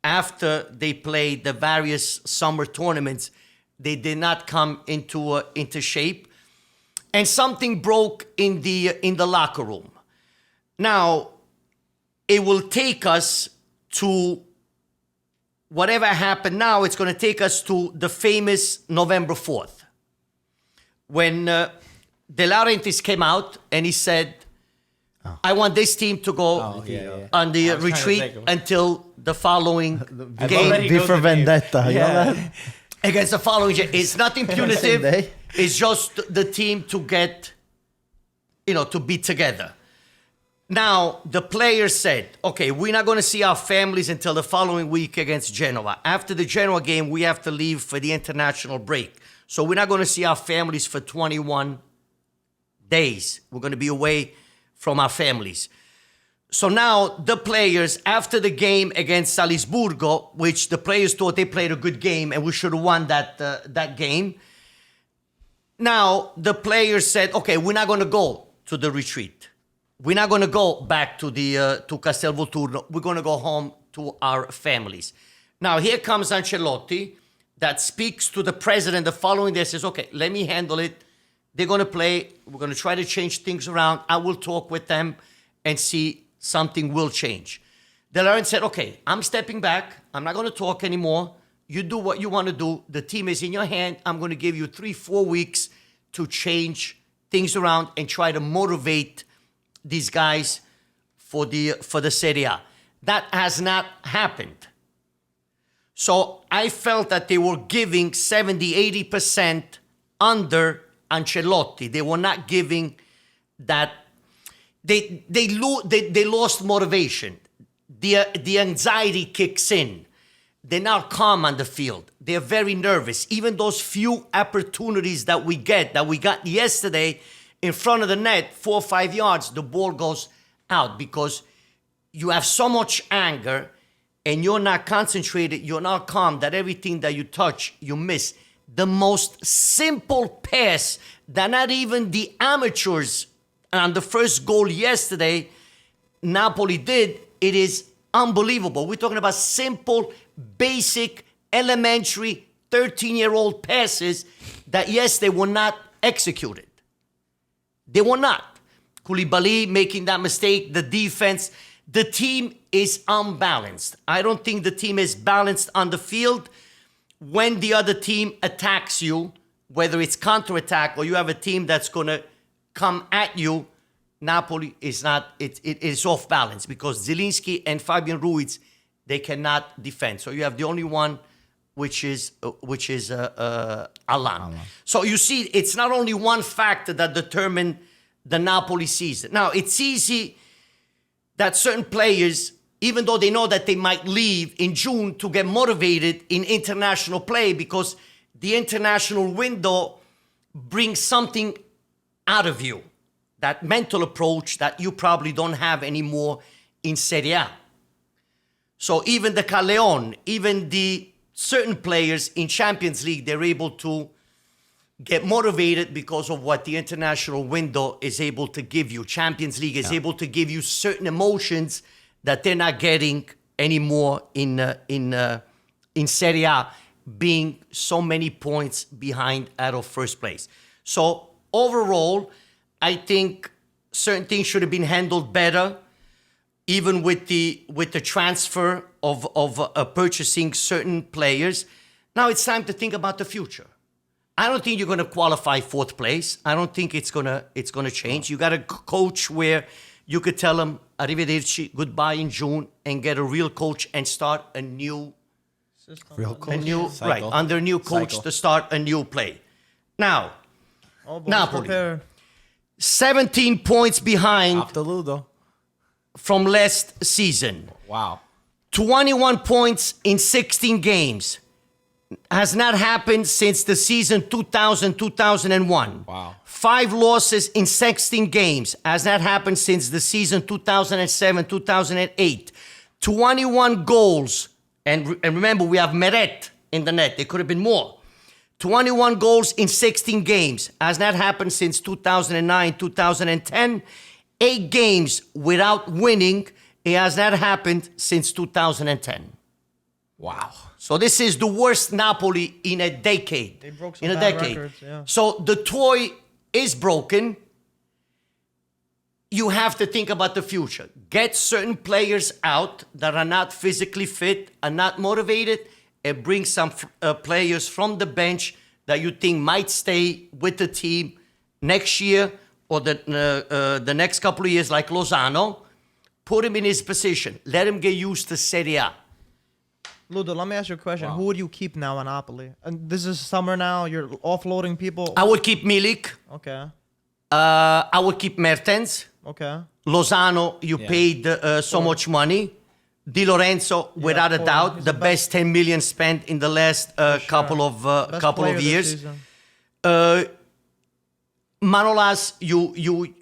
after they played the various summer tournaments. They did not come into shape, and something broke in the locker room. Now, it will take us to whatever happened now. It's going to take us to the famous November 4th, when De Laurentiis came out and he said, I want this team to go on the retreat until the following game. already V knows for the name. Vendetta. You know that? Against the following game. It's nothing punitive. day. It's just the team to get, to be together. Now, the players said, okay, we're not going to see our families until the following week against Genoa. After the Genoa game, we have to leave for the international break. So we're not going to see our families for 21 days. We're going to be away from our families. So now the players, after the game against Salisburgo, which the players thought they played a good game and we should have won that game. Now the players said, okay, we're not going to go to the retreat. We're not going to go back to to Castel Volturno. We're going to go home to our families. Now here comes Ancelotti that speaks to the president the following day, says, okay, let me handle it. They're going to play. We're going to try to change things around. I will talk with them and see something will change. De Laurentiis said, okay, I'm stepping back. I'm not going to talk anymore. You do what you want to do. The team is in your hand. I'm going to give you 3-4 weeks to change things around and try to motivate these guys for the Serie A. That has not happened. So I felt that they were giving 70-80% under Ancelotti. They were not giving that. They lost motivation. The anxiety kicks in. They're not calm on the field. They're very nervous. Even those few opportunities that we got yesterday in front of the net, 4 or 5 yards, the ball goes out because you have so much anger and you're not concentrated, you're not calm, that everything that you touch, you miss. The most simple pass that not even the amateurs on the first goal yesterday, Napoli did, it is unbelievable. We're talking about simple, basic, elementary, 13-year-old passes that, yes, they were not executed. They were not. Koulibaly making that mistake, the defense. The team is unbalanced. I don't think the team is balanced on the field. When the other team attacks you, whether it's counterattack or you have a team that's going to come at you, Napoli is not, it is off balance because Zielinski and Fabian Ruiz, they cannot defend. So you have the only one, which is Alan. So you see, it's not only one factor that determined the Napoli season. Now, it's easy that certain players even though they know that they might leave in June, to get motivated in international play, because the international window brings something out of you, that mental approach that you probably don't have anymore in Serie A. So even the Callejon, even the certain players in Champions League, they're able to get motivated because of what the international window is able to give you. Champions League is able to give you certain emotions that they're not getting anymore in Serie A, being so many points behind out of first place. So overall, I think certain things should have been handled better, even with the transfer of purchasing certain players. Now it's time to think about the future. I don't think you're going to qualify fourth place. I don't think it's gonna change. You got a coach where you could tell him arrivederci, goodbye in June, and get a real coach and start a new Real a coach. new Cycle. right under new coach Cycle. to start a new play. Now, Oh, boys, Napoli. prepare. 17 points behind Off the Ludo. from last season. Wow. 21 points in 16 games. Has not happened since the season 2000-2001. Wow. 5 losses in 16 games. Has not happened since the season 2007-2008. 21 goals. And remember, we have Meret in the net. There could have been more. 21 goals in 16 games. Has not happened since 2009-2010. 8 games without winning. It has not happened since 2010. Wow. So this is the worst Napoli in a decade. They broke some in a bad decade. records, yeah. So the toy is broken. You have to think about the future. Get certain players out that are not physically fit, are not motivated, and bring some players from the bench that you think might stay with the team next year or the next couple of years, like Lozano. Put him in his position. Let him get used to Serie A. Ludo, let me ask you a question. Who would you keep now in Napoli? And this is summer now. You're offloading people. I would keep Milik. Okay. I would keep Mertens. Okay. Lozano, you paid so much money. Di Lorenzo, without a Paul, doubt, he's the the best 10 million spent in the last couple of player this years. season. Manolas, you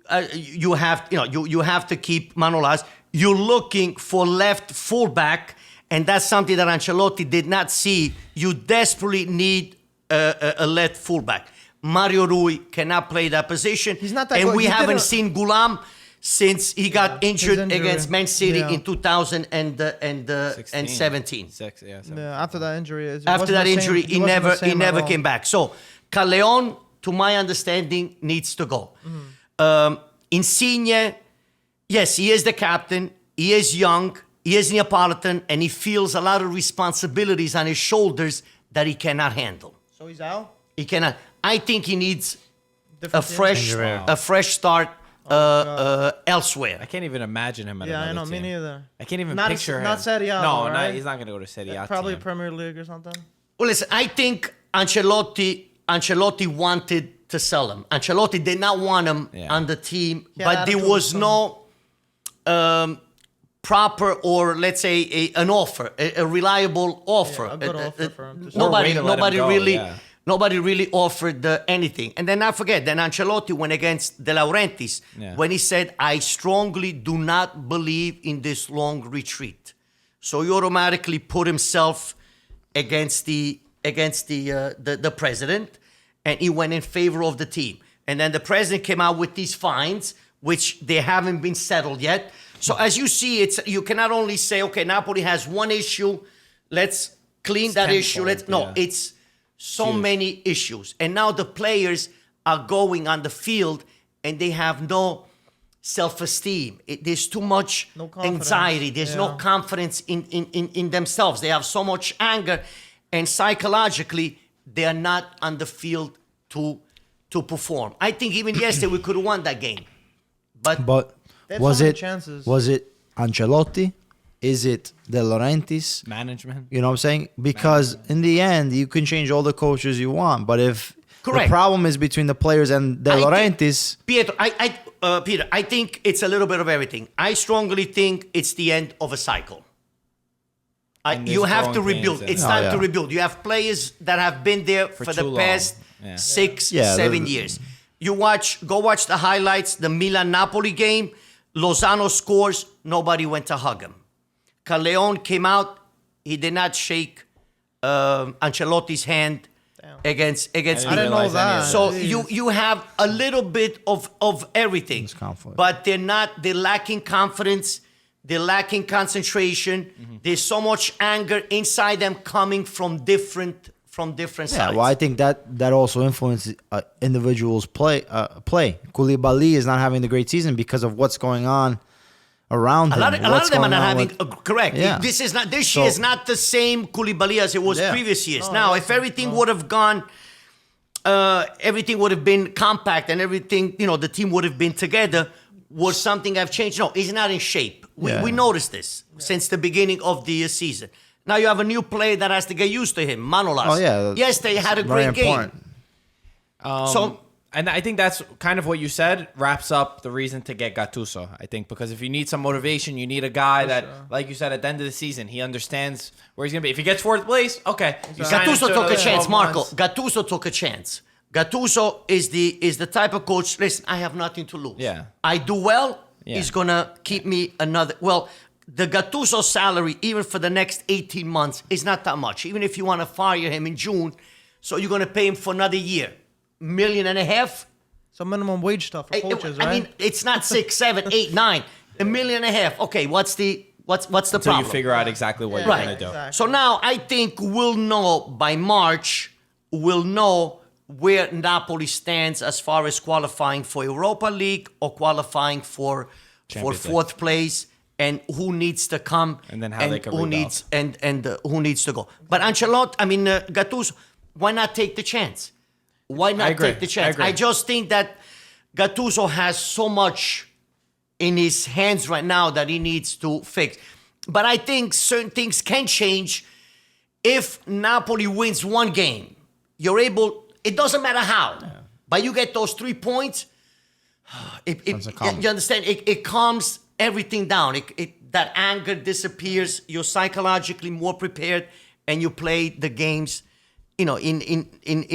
have to keep Manolas. You're looking for left fullback, and that's something that Ancelotti did not see. You desperately need a left fullback. Mario Rui cannot play that position. He's not that and good. we He haven't didn't- seen Gulam since he got injured injury. against Man City Yeah. in 2017. Yeah, after that injury, After that injury, he never came back. So Callejon, to my understanding, needs to go. Insigne, yes, he is the captain. He is young. He is Neapolitan, and he feels a lot of responsibilities on his shoulders that he cannot handle. So he's out. He cannot. I think he needs a Different team? fresh start elsewhere. I can't even imagine him at Yeah, I another know. Me team. neither. I can't even Not a- picture him. not Serie A, No, though, right? he's not going to go to Serie A. Probably team. Premier League or something. Well, listen, I think Ancelotti wanted to sell him. Ancelotti did not want him on the team, Yeah, but there attitude was was no proper, or let's say an offer, a reliable offer. a good offer for him to sell. Or way to let him go, Nobody really offered anything. And then not forget, then Ancelotti went against De Laurentiis when he said, I strongly do not believe in this long retreat. So he automatically put himself against the president, and he went in favor of the team. And then the president came out with these fines, which they haven't been settled yet. So as you see, you cannot only say, okay, Napoli has one issue, let's clean that issue. It's so many issues. And now the players are going on the field and they have no self-esteem. There's too much anxiety. There's no confidence in themselves. They have so much anger, and psychologically, they are not on the field to perform. I think even yesterday we could have won that game. But They had was so many it chances. was it Ancelotti? Is it De Laurentiis? Management. You know what I'm saying? Because in the end, you can change all the coaches you want, but if Correct. The problem is between the players and De Laurentiis. Pietro, Peter, I think it's a little bit of everything. I strongly think it's the end of a cycle. And You there's have to growing rebuild. pains It's and- time to rebuild. You have players that have been there for the too long. past Yeah. 6, Yeah, 7 years. Go watch the highlights, the Milan-Napoli game. Lozano scores, nobody went to hug him. Callejon came out, he did not shake Ancelotti's hand against I didn't Milan. know that. So Jeez. you have a little bit of everything, conflict. but they're lacking confidence, they're lacking concentration. There's so much anger inside them coming from different Yeah, sides. well, I think that also influences individuals' play. Koulibaly is not having the great season because of what's going on around him. A lot of them are not having correct. Yeah. This year is not the same Koulibaly as it was previous years. Now, if everything would have gone, everything would have been compact and everything, the team would have been together. Would something have changed? No, he's not in shape. We noticed this since the beginning of the season. Now you have a new player that has to get used to him, Manolas. Oh, yeah. Yes, they had a Very great game. important. And I think that's kind of what you said wraps up the reason to get Gattuso. I think because if you need some motivation, you need a guy that, like you said, at the end of the season, he understands where he's going to be. If he gets fourth place, okay. You sign him Gattuso to took a another chance, 12 Marco. months. Gattuso took a chance. Gattuso is the type of coach. Listen, I have nothing to lose. Yeah. I do well. Yeah. He's gonna keep me another. Well, the Gattuso salary, even for the next 18 months, is not that much. Even if you want to fire him in June, so you're gonna pay him for another year, $1.5 million. Some minimum wage stuff for coaches, right? I mean, it's not 6, 7, 8, 9, $1.5 million. Okay, what's the Until problem? you figure out exactly what you're Right. going to do. Exactly. So now I think we'll know by March, we'll know where Napoli stands as far as qualifying for Europa League or qualifying for Champions League. fourth place, and who needs to come And then how they can who rebound. needs who needs to go. But Gattuso, why not take the chance? Why not agree. take the chance? I agree. I just think that Gattuso has so much in his hands right now that he needs to fix. But I think certain things can change if Napoli wins one game. You're able, it doesn't matter how, but you get those 3 points, you understand? It calms everything down. That anger disappears. You're psychologically more prepared, and you play the games, in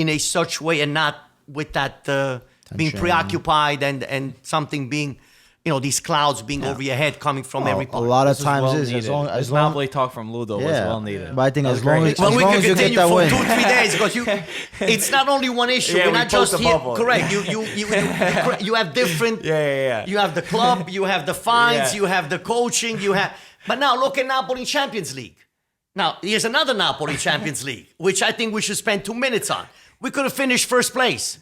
a such way, and not with that being preoccupied and something being, these clouds being over your head coming from every A part. lot of This is times well is as needed. long This as long Napoli talk from Ludo was yeah. well needed. But I think That as was long great. as Well, we long could as you get continue that for win. 2-3 days because it's not only one issue. Yeah, We're we not just poked the here. bubble. Correct. You have different. Yeah. You have the club. You have the fines. Yeah. You have the coaching. But now look at Napoli Champions League. Now here's another Napoli Champions League, which I think we should spend 2 minutes on. We could have finished first place.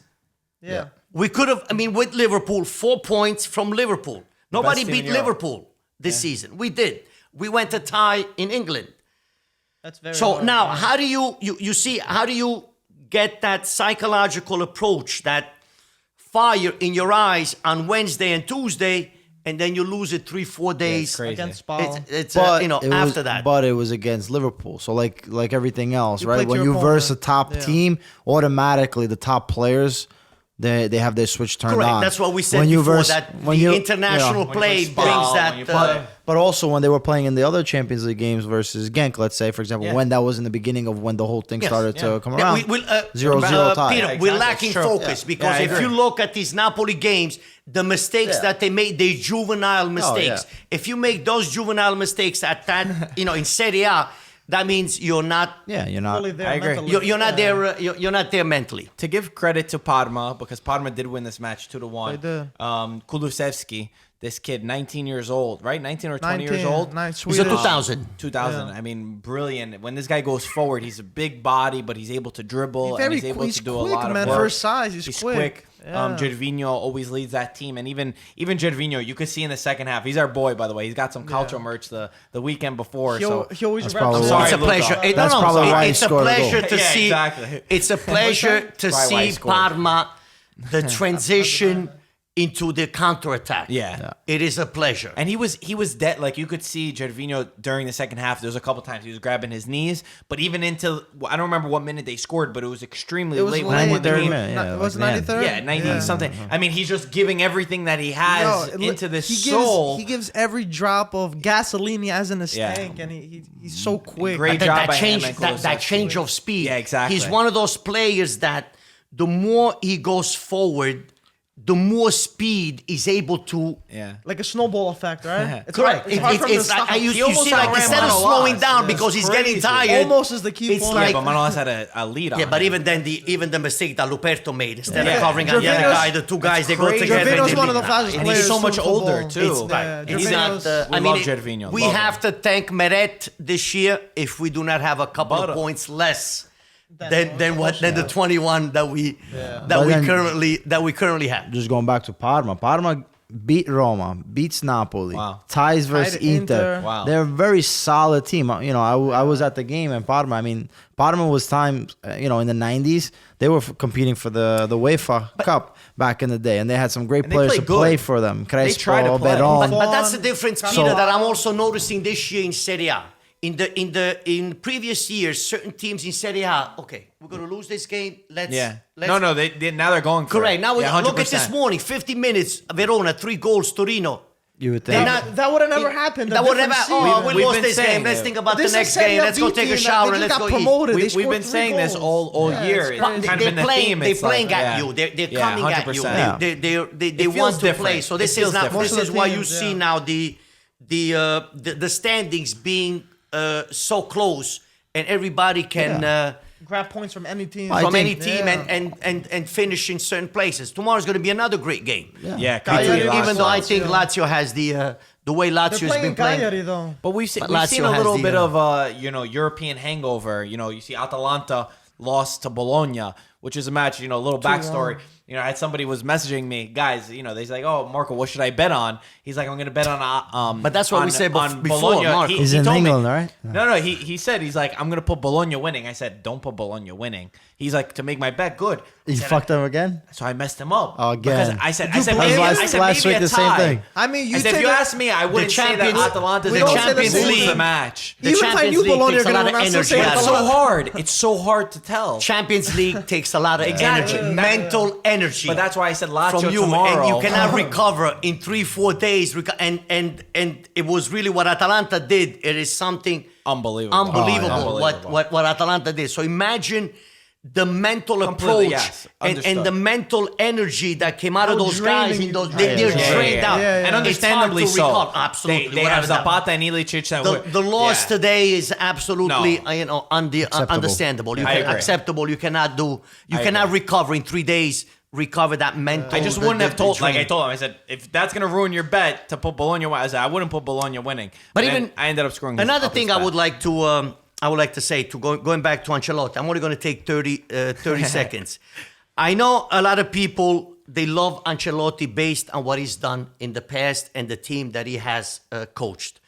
yeah. We could have. With Liverpool, 4 points from Liverpool. Nobody Best team beat in Europe. Liverpool this season. We did. We went to tie in England. That's very So hard. now, how do you get that psychological approach, that fire in your eyes on Wednesday and Tuesday, and then you lose it 3-4 days crazy. against Spal. it's But it after was, that. But it was against Liverpool. So like everything else, You right? played When your you verse a opponent. top Yeah. team, automatically the top players they have their switch turned Correct. on. That's what we said When you before. verse- That when the you- international yeah. play When you brings play- that. when you play. But also when they were playing in the other Champions League games versus Genk, let's say, for example, Yeah. when that was in the beginning of when the whole thing Yes. started Yeah. to come Yeah, around. 0-0 tie. Peter, Yeah, we're exactly. lacking Sure. focus because I if agree. you look at these Napoli games, the mistakes Yeah. that they made, they juvenile mistakes. yeah. If you make those juvenile mistakes at that, in Serie A, that means you're not. Yeah, you're not. Really there I agree. mentally. You're not Yeah. there. You're not there mentally. To give credit to Parma, because Parma did win this match 2-1. They did. Kulusevski, this kid, 19 years old, right? 19 or 20 years 19, old. nice, He's a Swedish. 2000. 2000. Yeah. I mean, brilliant. When this guy goes forward, he's a big body, but he's able to dribble and he's able to do a lot of man. work. For his size, he's quick. Yeah. Gervinho always leads that team, and even Gervinho, you could see in the second half. He's our boy, by the way. He's got some Calcio merch the weekend before. He So always That's reps probably it. why- It's a Luca. pleasure. That's probably why he It's a scored a goal. pleasure to Yeah, see. exactly. It's a pleasure to Probably why he see scored. Parma, the transition into the counterattack. Yeah. It is a pleasure. And he was dead. Like you could see Gervinho during the second half. There was a couple times he was grabbing his knees. But even into I don't remember what minute they scored, but it was extremely late. late. When the 93rd game- minute. Yeah, It was like, man. 93rd? Yeah, 90 something. I mean, he's just giving everything that he has into this soul. He gives every drop of gasoline he has in his Yeah. tank, and he's so quick. Great that, job that by him change, and that Kulusevski. change of speed. Yeah, exactly. He's one of those players that the more he goes forward, the more speed he's able to. Yeah. Like a snowball effect, right? It's Correct. hard, it's hard for him to It's like stop. you almost see, like outran instead of Manolas. slowing down Yeah, because it's he's getting crazy. tired, Almost as the key it's point. like But Manolas had a lead on yeah, but him. even the mistake that Luperto made instead Yeah. of covering on the other Gervinho's- guy, the two guys they go crazy. together. Gervinho's and one of the they fastest And players. he's so in much older, football. too. It's right. Yeah, It's Gervinho's- not. We love Gervinho. We Love have him. to thank Meret this year if we do not have a couple But, of points less That's than the 21 that we But then- currently have. Just going back to Parma. Parma beat Roma, beats Napoli, Wow. ties versus Tied Inter. Inter. Wow. They're a very solid team. You know, I was at the game in Parma. I mean, Parma was times, in the 90s, they were competing for the UEFA Cup back in the day, and they had some great And they players play to good. play for them. They try to Crespo, play. Beron. But that's the difference, So- Peter, that I'm also noticing this year in Serie A. In previous years, certain teams in Serie A, okay, we're gonna lose this game. Let's No, they now they're going for correct. it. Now we Yeah, look at 100%. this morning, 50 minutes, Verona, 3 goals, Torino. You would They're think. not- That would have never happened. That would never. Oh, we We've lost been this saying game. Let's it. think about the This is next Serie game. A Let's go B take a team shower that and they let's just go got eat. promoted. They We've scored been 3 saying this goals. all Yeah, year. it's It's crazy. kind of been the theme. They're It's like, playing at yeah. you. They're Yeah, coming at you. 100%. They It feels want to different. play. So It this feels is not. different. This Most is of the why you teams, see yeah. now the standings being so close and everybody can. Grab points from any team. From any think- team Yeah. and finish in certain places. Tomorrow's going to be another great game. Yeah, Cagliari, Cagliari Even though I Lazio. think Lazio has the way They're Lazio has playing been playing. Cagliari, though. But we've seen Lazio a has little the, bit of European hangover. You see Atalanta lost to Bologna, which is a match. A little backstory. I had somebody was messaging me, guys. They're like, "Oh, Marco, what should I bet on?" He's like, "I'm going to bet on." But that's what we said before, Marco. He's in told me- England, right? No. He said he's like, "I'm going to put Bologna winning." I said, "Don't put Bologna winning." He's like, "To make my bet good." I You said, fucked him again? So I messed him up. Again. Because I said blame maybe, him? I said Last maybe week a the same tie. thing. I mean, I said, if you ask me, I wouldn't say that Champions- Atalanta's we the don't say Champions the League same. the match. The Even if I Champions knew League Bologna takes are a lot going to of win, I'm still energy saying out It's of so Atalanta. hard. It's so hard to tell. Champions League takes a lot of Exactly. energy, mental energy. But that's why I said Lazio from you, tomorrow. and you cannot recover in 3-4 days. And it was really what Atalanta did. It is something Unbelievable. unbelievable Unbelievable. what Atalanta did. So imagine the mental Completely, approach yes. and Understood. the mental energy that came out of How those guys. draining In those, it they're is. drained out. Yeah, yeah. And It's hard understandably to so. recover. Absolutely. They have without a doubt. Zapata and Ilicic. The loss Yeah. today is absolutely No. understandable. You I can, agree. acceptable. You cannot I cannot agree. recover in 3 days. Recover that mental. I just wouldn't have told. Like I told him, I said, if that's gonna ruin your bet to put Bologna, I said I wouldn't put Bologna winning. But And even then I ended up screwing. Another thing I would like to say to going back to Ancelotti. I'm only going to take 30 seconds. I know a lot of people they love Ancelotti based on what he's done in the past and the team that he has coached.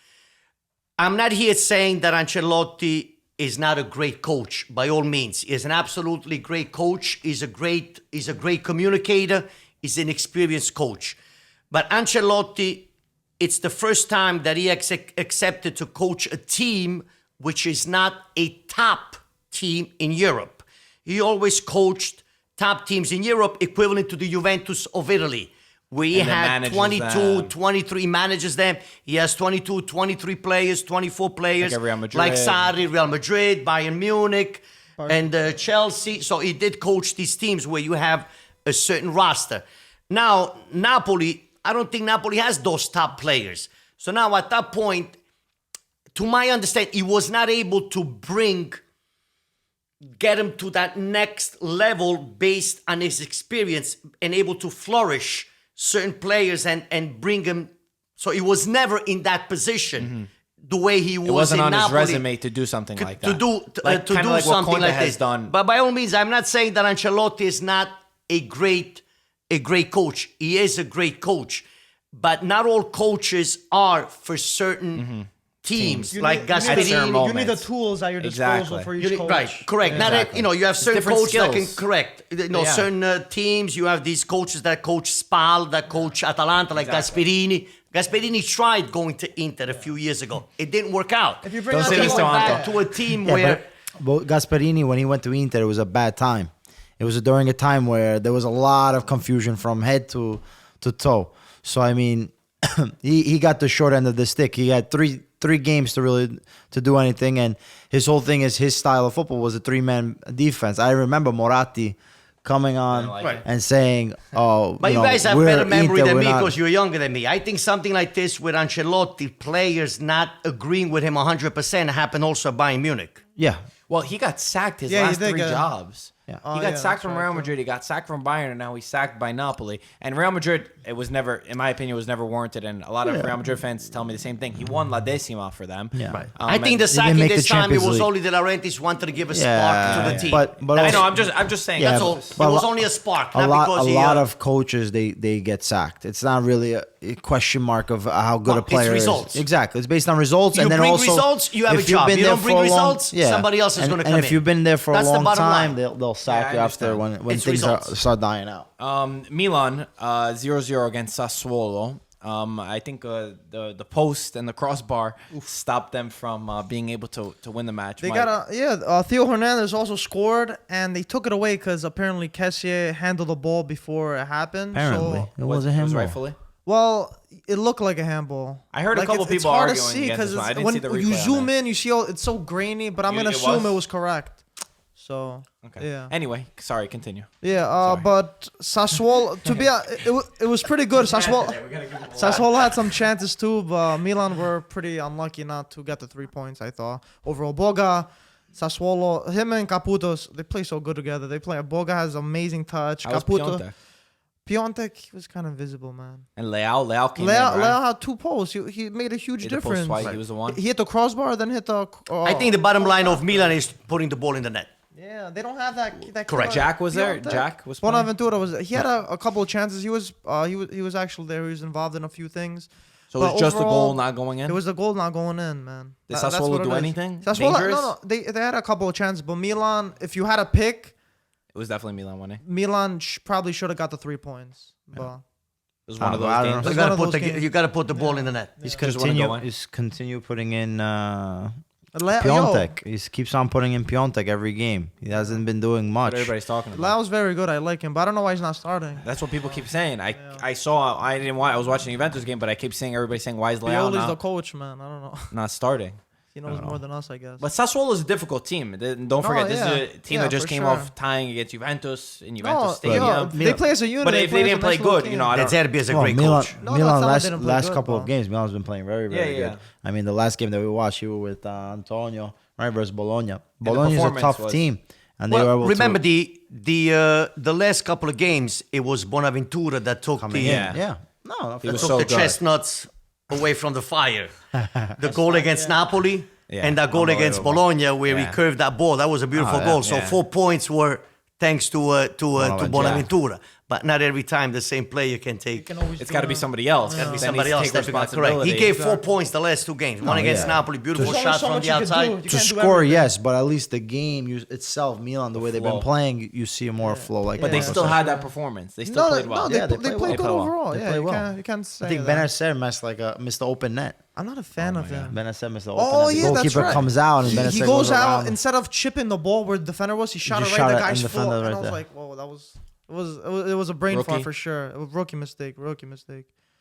I'm not here saying that Ancelotti is not a great coach by all means. He's an absolutely great coach. He's a great communicator. He's an experienced coach. But Ancelotti, it's the first time that he accepted to coach a team which is not a top team in Europe. He always coached top teams in Europe, equivalent to the Juventus of Italy, where he And then had manages 22, them. 23 managers them. He has 22, 23 players, 24 players. Like Real Madrid. Like Sarri, Real Madrid, Bayern Munich, and Chelsea. So he did coach these teams where you have a certain roster. Now, Napoli, I don't think Napoli has those top players. So now at that point, to my understanding, he was not able to get him to that next level based on his experience and able to flourish certain players and bring him. So he was never in that position the way he was It wasn't in on Napoli. his resume to do something like that. To do Like, to kinda do like what something Conte like has this. done. But by all means, I'm not saying that Ancelotti is not a great coach. He is a great coach, but not all coaches are for certain teams You like need- you need- Gasperini. You need the tools at your disposal Exactly. for each You need- coach. right, correct. Not Exactly. you have certain different coaches that can skills. correct. Yeah. Certain teams. You have these coaches that coach Spal, that coach Atalanta, like Gasperini. Gasperini tried going to Inter a few years ago. It didn't work out. If you bring Don't out say the this He to went Anto. back to a team Yeah, where but Gasperini, when he went to Inter, it was a bad time. It was during a time where there was a lot of confusion from head to toe. So I mean, he got the short end of the stick. He had three games to really to do anything, and his whole thing is his style of football was a 3-man defense. I remember Moratti coming on like Right. and saying, "Oh, But you know, guys have we're better memory Inter, than we're me not-" because you're younger than me. I think something like this with Ancelotti, players not agreeing with him 100% happened also at Bayern Munich. Yeah, Well, he got sacked his Yeah, he last did 3 get- jobs. Yeah. Oh, He got yeah, sacked that's from right, Real too. Madrid. He got sacked from Bayern, and now he's sacked by Napoli. And Real Madrid, it was never, in my opinion, was never warranted. And a lot of Real Madrid fans tell me the same thing. He won La Decima for them. Yeah. Right. I think and- the didn't sacking make this the time, it Champions was League. only De Laurentiis wanted to give a yeah, spark to the team. But I also- know. I'm just saying. Yeah, That's So all. it but was a only a spark, a not lot because of coaches they get sacked. It's not really a question mark of how good Well, a player it's results. is. Exactly, it's based on results. You and then bring also, results, you have if a you've job. been You there don't bring for a long- results, somebody else is gonna come And if in. you've been there for That's a the long bottom time, line. they'll sack Yeah, you I after understand. when It's things results. start dying out. Milan 0-0 against Sassuolo. I think the post and the crossbar stopped them from being able to win the match. They Mike. got Theo Hernandez also scored, and they took it away because apparently Kessié handled the ball before it happened. Apparently, So, it wasn't him. was rightfully. well, it looked like a handball. I heard a couple it's people hard to arguing see against this one. I didn't when see the you replay on zoom that. in, you see it's so grainy. But I'm gonna It assume was? it was correct. So Okay. yeah. Anyway, sorry. Continue. Yeah, but Sassuolo, it was pretty good. Sassuolo had some chances too, but Milan were pretty unlucky not to get the 3 points, I thought. Overall, Boga, Sassuolo, him and Caputo, they play so good together. Boga has amazing touch. How was Caputo, Piontek? Piontek, he was kind of invisible, man. And Leao came in, Leao right? had 2 posts. He made a huge Hit the post difference. twice, he was the one. He hit the crossbar, then hit the. I think the bottom line of Milan is putting the ball in the net. Yeah, they don't have that. Correct. Jack was there. Piontek. Jack was playing. Bonaventura was. He had a couple of chances. He was actually there. He was involved in a few things. So it was But just the overall, goal not going in? It was the goal not going in, man. Did That's Sassuolo what it do is. anything? Sassuolo, Dangerous? no. They had a couple of chances, but Milan, if you had a pick, It was definitely Milan winning. Milan probably should have got the 3 points. But It was one of I those don't games. know. It's one of those games. You got to put the ball in the net. He's Just wanna go in. continue putting in Piontek. Piontek. He keeps on putting in Piontek every game. He hasn't been doing much. What everybody's talking about. Lao's very good. I like him, but I don't know why he's not starting. That's what people keep saying. I saw. I didn't watch. I was watching the Juventus game, but I keep seeing everybody saying, "Why is Leao Pioli's the not, coach, man. I don't know. not starting?" He knows more than us, I guess. But Sassuolo is a difficult team. Don't forget, this yeah. is a team Yeah, that just for came sure. off tying against Juventus in Juventus no, Stadium. yo, they play as a unit. But if they play as didn't a play nice little good, team. you know, I De don't. Zerbi is a Well, great Milan, coach. No, Milan that's not last good, couple bro. of games, Milan's been playing very, very Yeah, good. I mean, the last game that we watched, you were with Antonio, right, versus Bologna. Bologna's a performance tough was- team, and they were Well, able remember to the last couple of games, it was Bonaventura that took come the in. Yeah. Yeah, no, He was took so the good. chestnuts away from the fire. The goal against Napoli Yeah, and that goal against unbelievable. Bologna where he Yeah. curved that ball. That was a beautiful Oh, goal. So yeah. 4 points were thanks to Bonaventura. Bonaventura. But not every time the same player can take. It's got to be somebody else. Gotta be Then somebody he's else. take Stepping up. Correct. responsibility. He gave 4 points the last 2 games. One against yeah. Napoli, beautiful There's only shot so from much the you can outside. do. You to can't do score, everything. yes, but at least the game itself, Milan, the way they've been flow. playing, you see more flow. Like But they Nico still said. had that performance. They still played well. No, Yeah, they they played play good well. overall. They Yeah, play you well. can't, you can't say I think that. Benacer missed the open net. I'm not a fan of him. Benacer missed the open Oh net. The yeah, that's goalkeeper right. comes out and He Benacer goes out around. instead of chipping the ball where the defender was. He shot it just right shot in it the guy's in the foot, defender and right I was there. like, "Whoa, it was a brain Rookie. fart for sure. It was rookie mistake.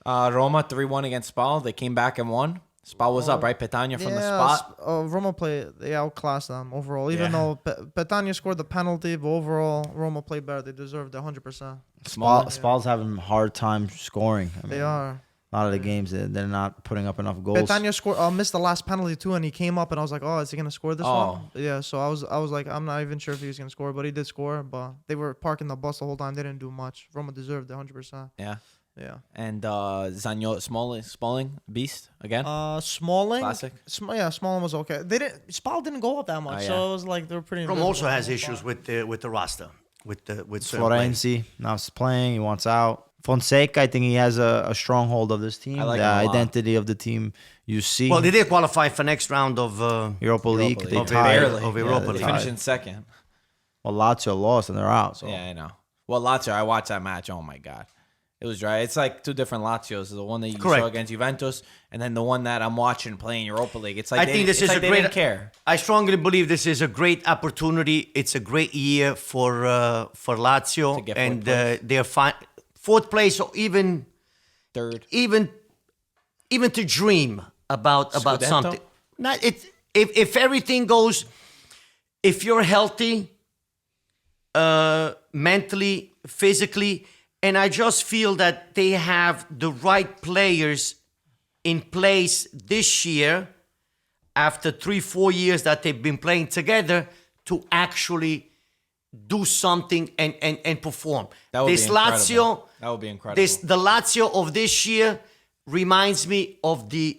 Roma 3-1 against Spal. They came back and won. Spal was up, right? Petagna from the spot. Roma they outclassed them overall. Even Yeah. though Petagna scored the penalty, but overall Roma played better. They deserved 100%. Spal's having a hard time scoring. I mean, They are. a lot of the games they're not putting up enough goals. Petagna missed the last penalty too, and he came up, and I was like, "Oh, is he gonna score this one?" Yeah. So I was like, I'm not even sure if he was gonna score, but he did score. But they were parking the bus the whole time. They didn't do much. Roma deserved 100%. Yeah. Yeah. And Smalling, beast again. Smalling. Classic. Smalling was okay. Spal didn't go up that much, Oh, yeah. so it was like they were pretty. Rome invisible also has so issues far. with the roster, with certain players. Florenzi now he's playing. He wants out. Fonseca, I think he has a stronghold of this team. I like the him a lot. identity of the team you see. Well, they did qualify for next round of Europa League. League. They Of tied. barely. of Yeah, Europa they League. finished in second. Well, Lazio lost and they're out. So Yeah, I know. Well, Lazio, I watched that match. Oh my god, it was dry. It's like two different Lazios. The one that you Correct. saw against Juventus, and then the one that I'm watching playing Europa League. It's like I think this is a they great. didn't care. I strongly believe this is a great opportunity. It's a great year for Lazio, To get and fourth place. they're fine. Fourth place, or even Third. to dream about Scudetto? something. Not it. If everything goes, if you're healthy, mentally, physically, and I just feel that they have the right players in place this year, after 3-4 years that they've been playing together, to actually do something and perform. That would This be incredible. Lazio, That would be incredible. the Lazio of this year reminds me of the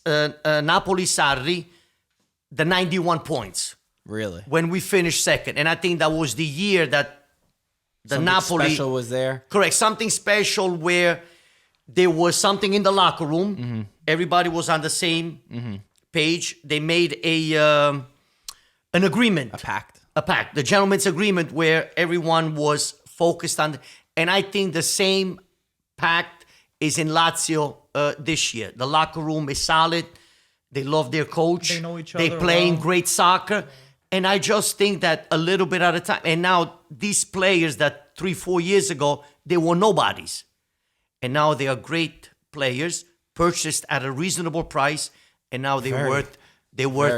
Napoli Sarri, the 91 points Really. when we finished second, and I think that was the year that the Something Napoli special was there. correct, something special where there was something in the locker room. Mm-hmm. Everybody was on the same page. They made an agreement, A pact. the gentleman's agreement, where everyone was focused on. And I think the same pact is in Lazio this year. The locker room is solid. They love their coach. They know each They're other playing well. great soccer. And I just think that a little bit at a time. And now these players that 3-4 years ago, they were nobodies. And now they are great players, purchased at a reasonable price. And now they're worth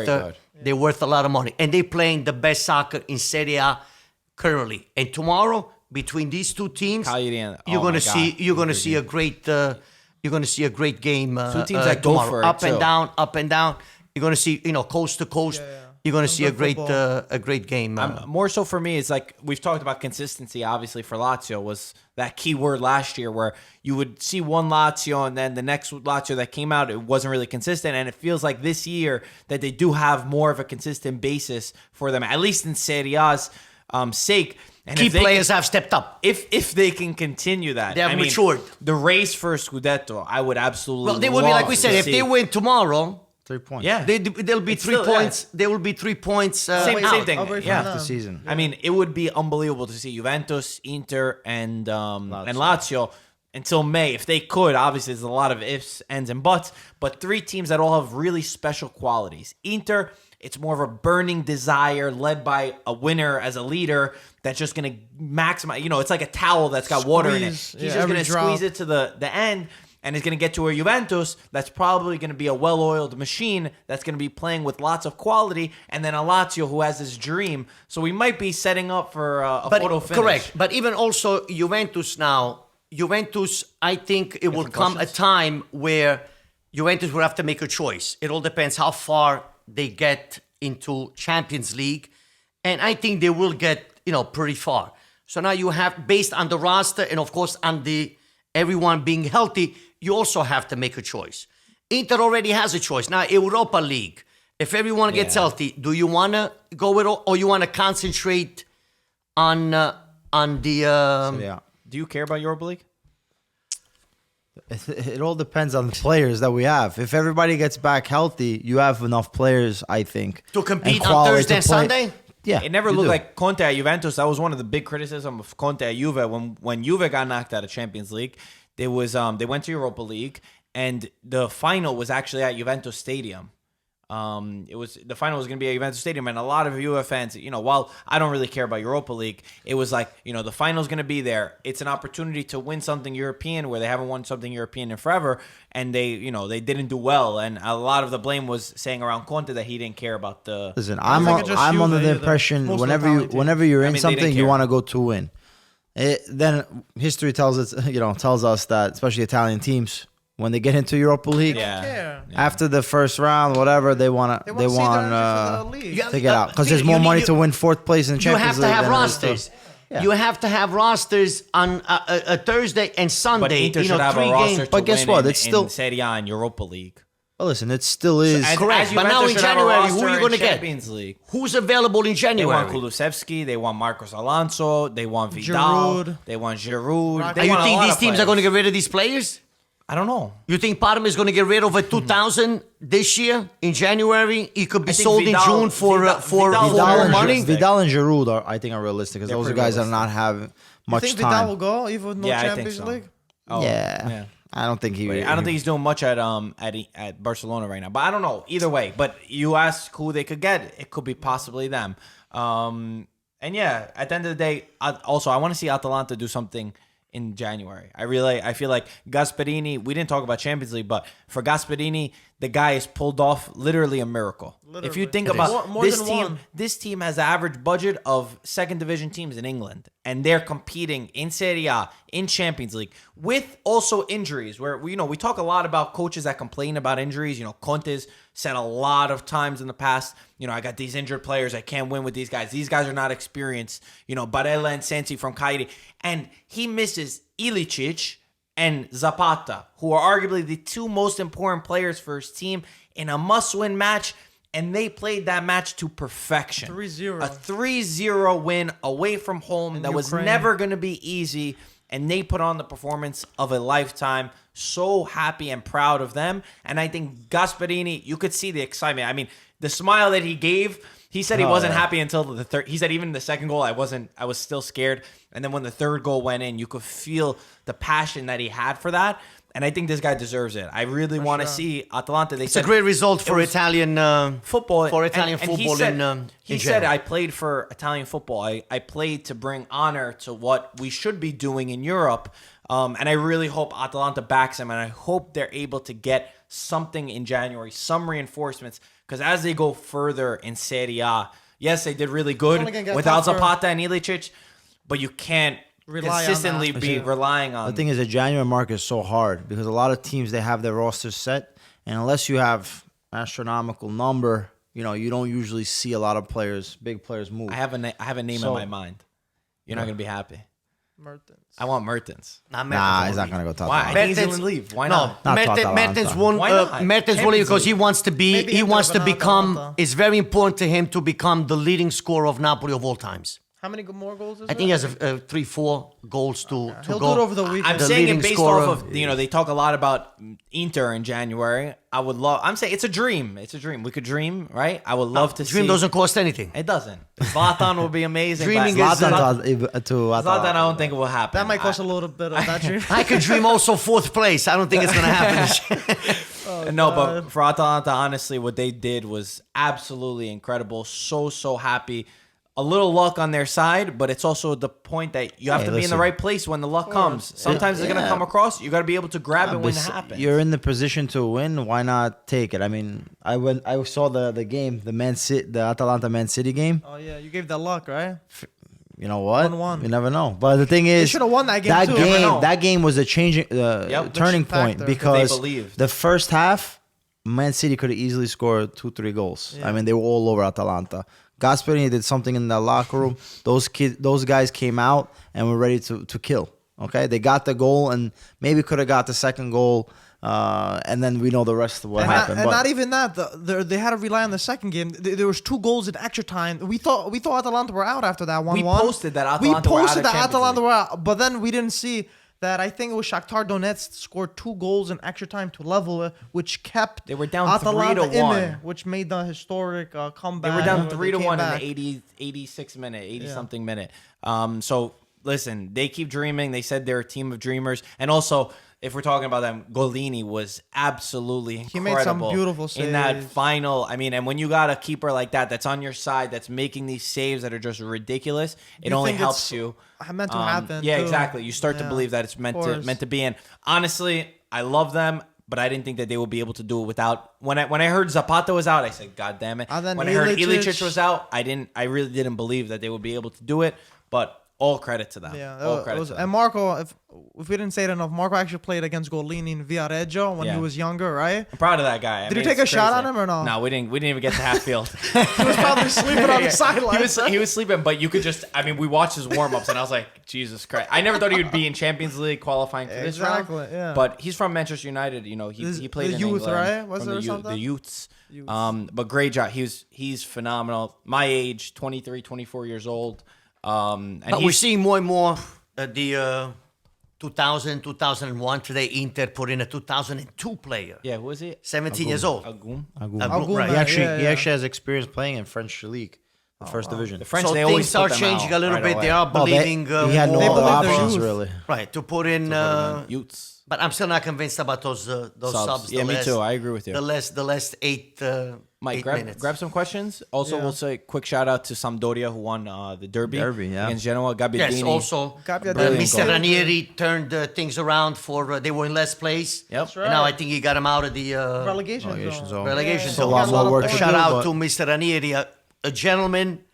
good. they're worth a lot of money. And they're playing the best soccer in Serie A currently. And tomorrow, between these two teams, Cagliari and- you're oh gonna my see God. you're gonna see a great game. Two teams that go tomorrow. for it, up and too. down, up and down. You're gonna see, coast to coast. Yeah. You're gonna Some see a good great game. More so for me, it's like we've talked about consistency. Obviously, for Lazio was that key word last year, where you would see one Lazio and then the next Lazio that came out, it wasn't really consistent. And it feels like this year that they do have more of a consistent basis for them, at least in Serie A's sake. And Key if they players have stepped up. if they can continue that, They have matured. The race for Scudetto, I would absolutely. Well, they will be, like we love said, to if see. they win tomorrow, 3 points. yeah, they'll be It's 3 still- yeah. points. There will be 3 points. Same out. thing. Away from Yeah. them. The season. I mean, it would be unbelievable to see Juventus, Inter, and Lazio until May. If they could, obviously, there's a lot of ifs, ands, and buts, but 3 teams that all have really special qualities. Inter, it's more of a burning desire led by a winner as a leader that's just going to maximize. It's like a towel that's got water in it. Squeeze, He's yeah, just going every to drop. squeeze it to the end. And is going to get to a Juventus that's probably going to be a well-oiled machine that's going to be playing with lots of quality, and then a Lazio who has this dream. So we might be setting up for a photo finish. Correct. But even also Juventus now, I think it will come a time where Juventus will have to make a choice. It all depends how far they get into Champions League. And I think they will get, pretty far. So now you have, based on the roster and of course on everyone being healthy, you also have to make a choice. Inter already has a choice. Now, Europa League, if everyone gets healthy, do you want to go with it, or you want to concentrate on the... Yeah. Do you care about Europa League? It all depends on the players that we have. If everybody gets back healthy, you have enough players, I think, To compete and on quality Thursday to and play. Sunday? Yeah, It never you looked do. like Conte at Juventus. That was one of the big criticism of Conte at Juve. When Juve got knocked out of Champions League, they went to Europa League, and the final was actually at Juventus Stadium. The final was going to be at Juventus Stadium, and a lot of Juve fans, while I don't really care about Europa League, it was like, the final's going to be there. It's an opportunity to win something European where they haven't won something European in forever, and they didn't do well, and a lot of the blame was saying around Conte that he didn't care about the. Listen, don't think it's just I'm Juve under the either. impression Most of the Italian teams. whenever you're in mean, they didn't something, you care. want to go to win. Then history tells us that, especially Italian teams, when they get into Europa League, Yeah. after the first round, whatever, they want They want the league. Yeah, to get out because there's you more need- money you- to win 4th place in You Champions have to League have than it is to- rosters. Yeah. You have to have rosters on a Thursday and But Sunday. Inter should have a 3 roster games. to But guess win what? in It's still- Serie A and Europa League. But listen, it still is. Correct. you But now mentioned, in should have a January, who roster are you in going to get? Champions League. Who's available in They January? want Kulusevski. They want Marcos Alonso. They want Vidal. Giroud. They want Giroud. Right. They And you want a think lot these of teams are going to players. get rid of these players? I don't know. You think Parma is going to get rid of a 2,000 this year in January? He could be I think sold Vidal- in June for Vidal- for Vidal- Vidal more and, money. Vidal and Giroud are, I think, are realistic because They're those are pretty guys that are realistic. not have You much think Vidal time. will go even with no Yeah, I think Champions so. League? Oh, yeah. I don't think he. I don't think he's doing much at Barcelona right now. But I don't know. Either way. But you asked who they could get. It could be possibly them. And yeah, at the end of the day, I want to see Atalanta do something in January. I feel like Gasperini, we didn't talk about Champions League, but for Gasperini, the guy has pulled off literally a miracle. If you think about More this than team, one. this team has the average budget of second division teams in England, and they're competing in Serie A, in Champions League, with also injuries. Where we talk a lot about coaches that complain about injuries. Conte's said a lot of times in the past, I got these injured players, I can't win with these guys. These guys are not experienced. Barella and Sensi from Cagliari, and he misses Ilicic and Zapata, who are arguably the two most important players for his team in a must-win match. And they played that match to perfection. 3-0. A 3-0 win away from home that was Ukraine. never going to be easy. And they put on the performance of a lifetime. So happy and proud of them. And I think Gasperini, you could see the excitement. I mean, the smile that he gave, he said he wasn't happy until the third. He said even the second goal, I was still scared. And then when the third goal went in, you could feel the passion that he had for that. And I think this guy deserves it. I really want to see Atalanta. It's a great result for Italian football. For Italian And football he in said, general. I played for Italian football. I played to bring honor to what we should be doing in Europe. And I really hope Atalanta backs him. And I hope they're able to get something in January, some reinforcements. Because as they go further in Serie A, yes, they did really good only gonna get without tougher. Zapata and Ilicic. But you can't Rely on consistently that. be relying on The thing is, the January market is so hard because a lot of teams, they have their rosters set, and unless you have astronomical number, you don't usually see a lot of big players move. I have a name in my mind. You're not going to be happy. Mertens. I want Mertens. Nah, he's not gonna go top. Why? five. I think he's Mertens- going to leave. Why No, not? Not Mertens Atalanta. won. Why not? Mertens won Champions because he League. wants to be. Maybe He Inter, wants to but not become. Atalanta. It's very important to him to become the leading scorer of Napoli of all times. How many more goals is I think he has 3-4 goals to He'll go. do it over the weekend. I'm The saying leading it based scorer. off of, they talk a lot about Inter in January. I'm saying it's a dream. It's a dream. We could dream, right? I would love to see. Dream doesn't cost anything. It doesn't. Zlatan would be amazing. Dreaming but is- Zlatan to Zlatan, I Atalanta. don't think it will happen. That might cost a little bit of that dream. I could dream also fourth place. I don't think it's going to happen this year. No, but for Atalanta, honestly, what they did was absolutely incredible. So happy. A little luck on their side, but it's also the point that you have Hey, to be in the listen. right place when the luck comes. Sometimes it's going to come across. You got to be able to grab it when it happens. You're in the position to win. Why not take it? I mean, I saw the game, the Atalanta Man City game. Oh yeah, you gave that luck, right? You know what? 1-1. You never know. But the thing is, should have won that game, too. Never know. That game was a changing turning point factor. because They believed. the first half, Man City could have easily scored 2-3 goals. Yeah. I mean, they were all over Atalanta. Gasperini did something in the locker room. Those guys came out and were ready to kill. Okay, they got the goal and maybe could have got the second goal. And then we know the rest of what happened. And but not even that. They had to rely on the second game. There was 2 goals in extra time. We thought Atalanta were out after that 1-1. We posted that Atalanta were out of Champions Atalanta League. were out, but then we didn't see that. I think it was Shakhtar Donetsk scored 2 goals in extra time to level it, which kept They were down Atalanta 3-1. in it, which made the historic comeback. They were down They 3-1 came in back. the 86th minute, 80-something minute. So, listen, they keep dreaming. They said they're a team of dreamers. And also, if we're talking about them, Golini was absolutely incredible. He made some beautiful in that saves. final. I mean, and when you got a keeper like that that's on your side, that's making these saves that are just ridiculous, it You only think helps it's you. meant to happen, Yeah, too. exactly. You start to Yeah, believe that it's meant of to course. be in. Honestly, I love them. But I didn't think that they would be able to do it without. When I heard Zapata was out, I said, "God damn it!" And then When I heard Ilicic Ilicic was out, I really didn't believe that they would be able to do it. But all credit to them. Yeah, all it credit was, to and them. Marco, if we didn't say it enough, Marco actually played against Golini in Viareggio when Yeah. he was younger, right? I'm proud of that guy. Did you take a shot on him or no? No, we didn't. We didn't even get to half field. He was probably sleeping on the sidelines. He was sleeping, but you could just. I mean, we watched his warm ups, and I was like, Jesus Christ! I never thought he would be in Champions League qualifying for this round. Exactly, yeah. But he's from Manchester United. You know, he played the in youth, England, right? Was from it or the something? The youths. Youths. But great job. He's phenomenal. My age, 23, 24 years old. And But we're seeing more and more the 2000, 2001. Today, Inter put in a 2002 player. yeah, who is he? 17 years old. Agum. Agum, Right. He actually yeah, he yeah. actually has experience playing in French league, the first division. The French, So they always things are put them changing out a little right bit. away. They are Well, believing he had no They other believe their options youth. really. right to put in. Youths. But I'm still not convinced about those subs. Yeah, me too. I agree with you. The last eight. Mike, 8 grab minutes. some questions. Also, Yeah. we'll say quick shout out to Sampdoria who won the derby, Yeah. against Genoa. Gabbiadini. Yes, also Gabbiadini. Mr. Ranieri turned things around for they were in last place. Yep. That's right. And now I think he got him out of the Relegation Relegation zone. zone. relegation Yeah, zone. a lot more work A to shout do, out but- to Mr. Ranieri, a gentleman,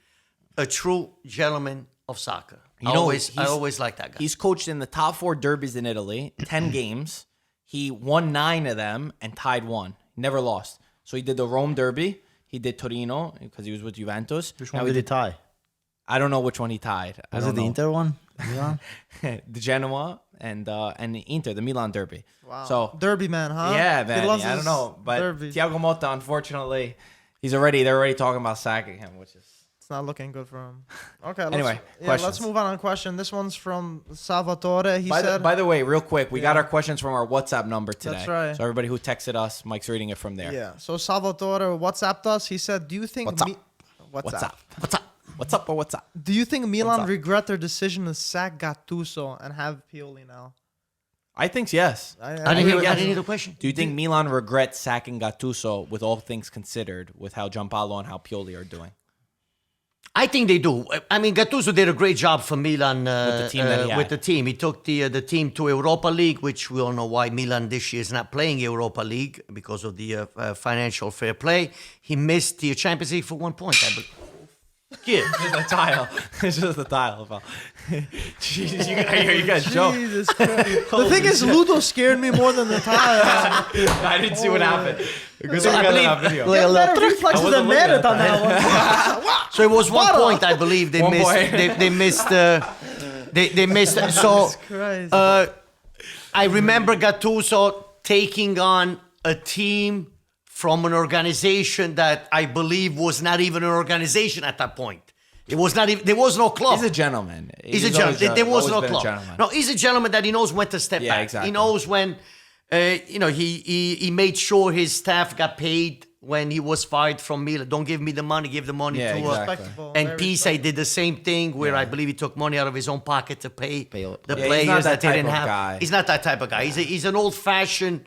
a true gentleman of soccer. You know, I always like that guy. He's coached in the top 4 derbies in Italy, 10 games. He won 9 of them and tied 1. Never lost. So he did the Rome derby. He did Torino because he was with Juventus. Which Now one did he tie? I don't know which one he tied. I Was don't it the know. Inter one? Milan? The Genoa and the Inter, the Milan derby. Wow. So Derby man, huh? yeah, He man. loves I don't his know, but derbies. Thiago Motta, unfortunately, they're already talking about sacking him, which is. It's not looking good for him. Okay. Anyway, let's questions. move on to question. This one's from Salvatore. He By said, the way, real quick, we got our questions from our WhatsApp number today. That's right. So everybody who texted us, Mike's reading it from there. yeah. So Salvatore WhatsApped us. He said, "Do you think What's up? What's What's up? up? What's up? What's up or what's up? Do you think Milan up? regret their decision to sack Gattuso and have Pioli now?" I think yes. I didn't hear the question. Do you think Milan regrets sacking Gattuso with all things considered, with how Giampaolo and how Pioli are doing? I think they do. I mean, Gattuso did a great job for Milan With the team that he had. with the team. He took the team to Europa League, which we all know why Milan this year is not playing Europa League because of the financial fair play. He missed the Champions League for 1 point, I believe. Yeah. Just a tile. It's just a tile, pal. Jeez, you guys joke. Jesus Christ. The thing is, Ludo scared me more than the tile. I didn't see what happened. Good thing I we got believe- that video. You have better reflexes I than wasn't looking Merit at on that one. So it was 1 point, I believe. They 1 missed. point. They missed. They missed. So Christ. I remember Gattuso taking on a team from an organization that I believe was not even an organization at that point. It was not even. There was no club. He's a gentleman. He's a gentleman. There was no always been a club. gentleman. No, he's a gentleman that he knows when to step Yeah, back. exactly. He knows when, he made sure his staff got paid when he was fired from Milan. Don't give me the money, give the money Yeah, to exactly. Respectable, And very Pisa did the same thing where I believe he took money out of his own pocket to pay the Yeah, he's not players that that they type didn't of have. guy. He's not that type of guy. He's an old-fashioned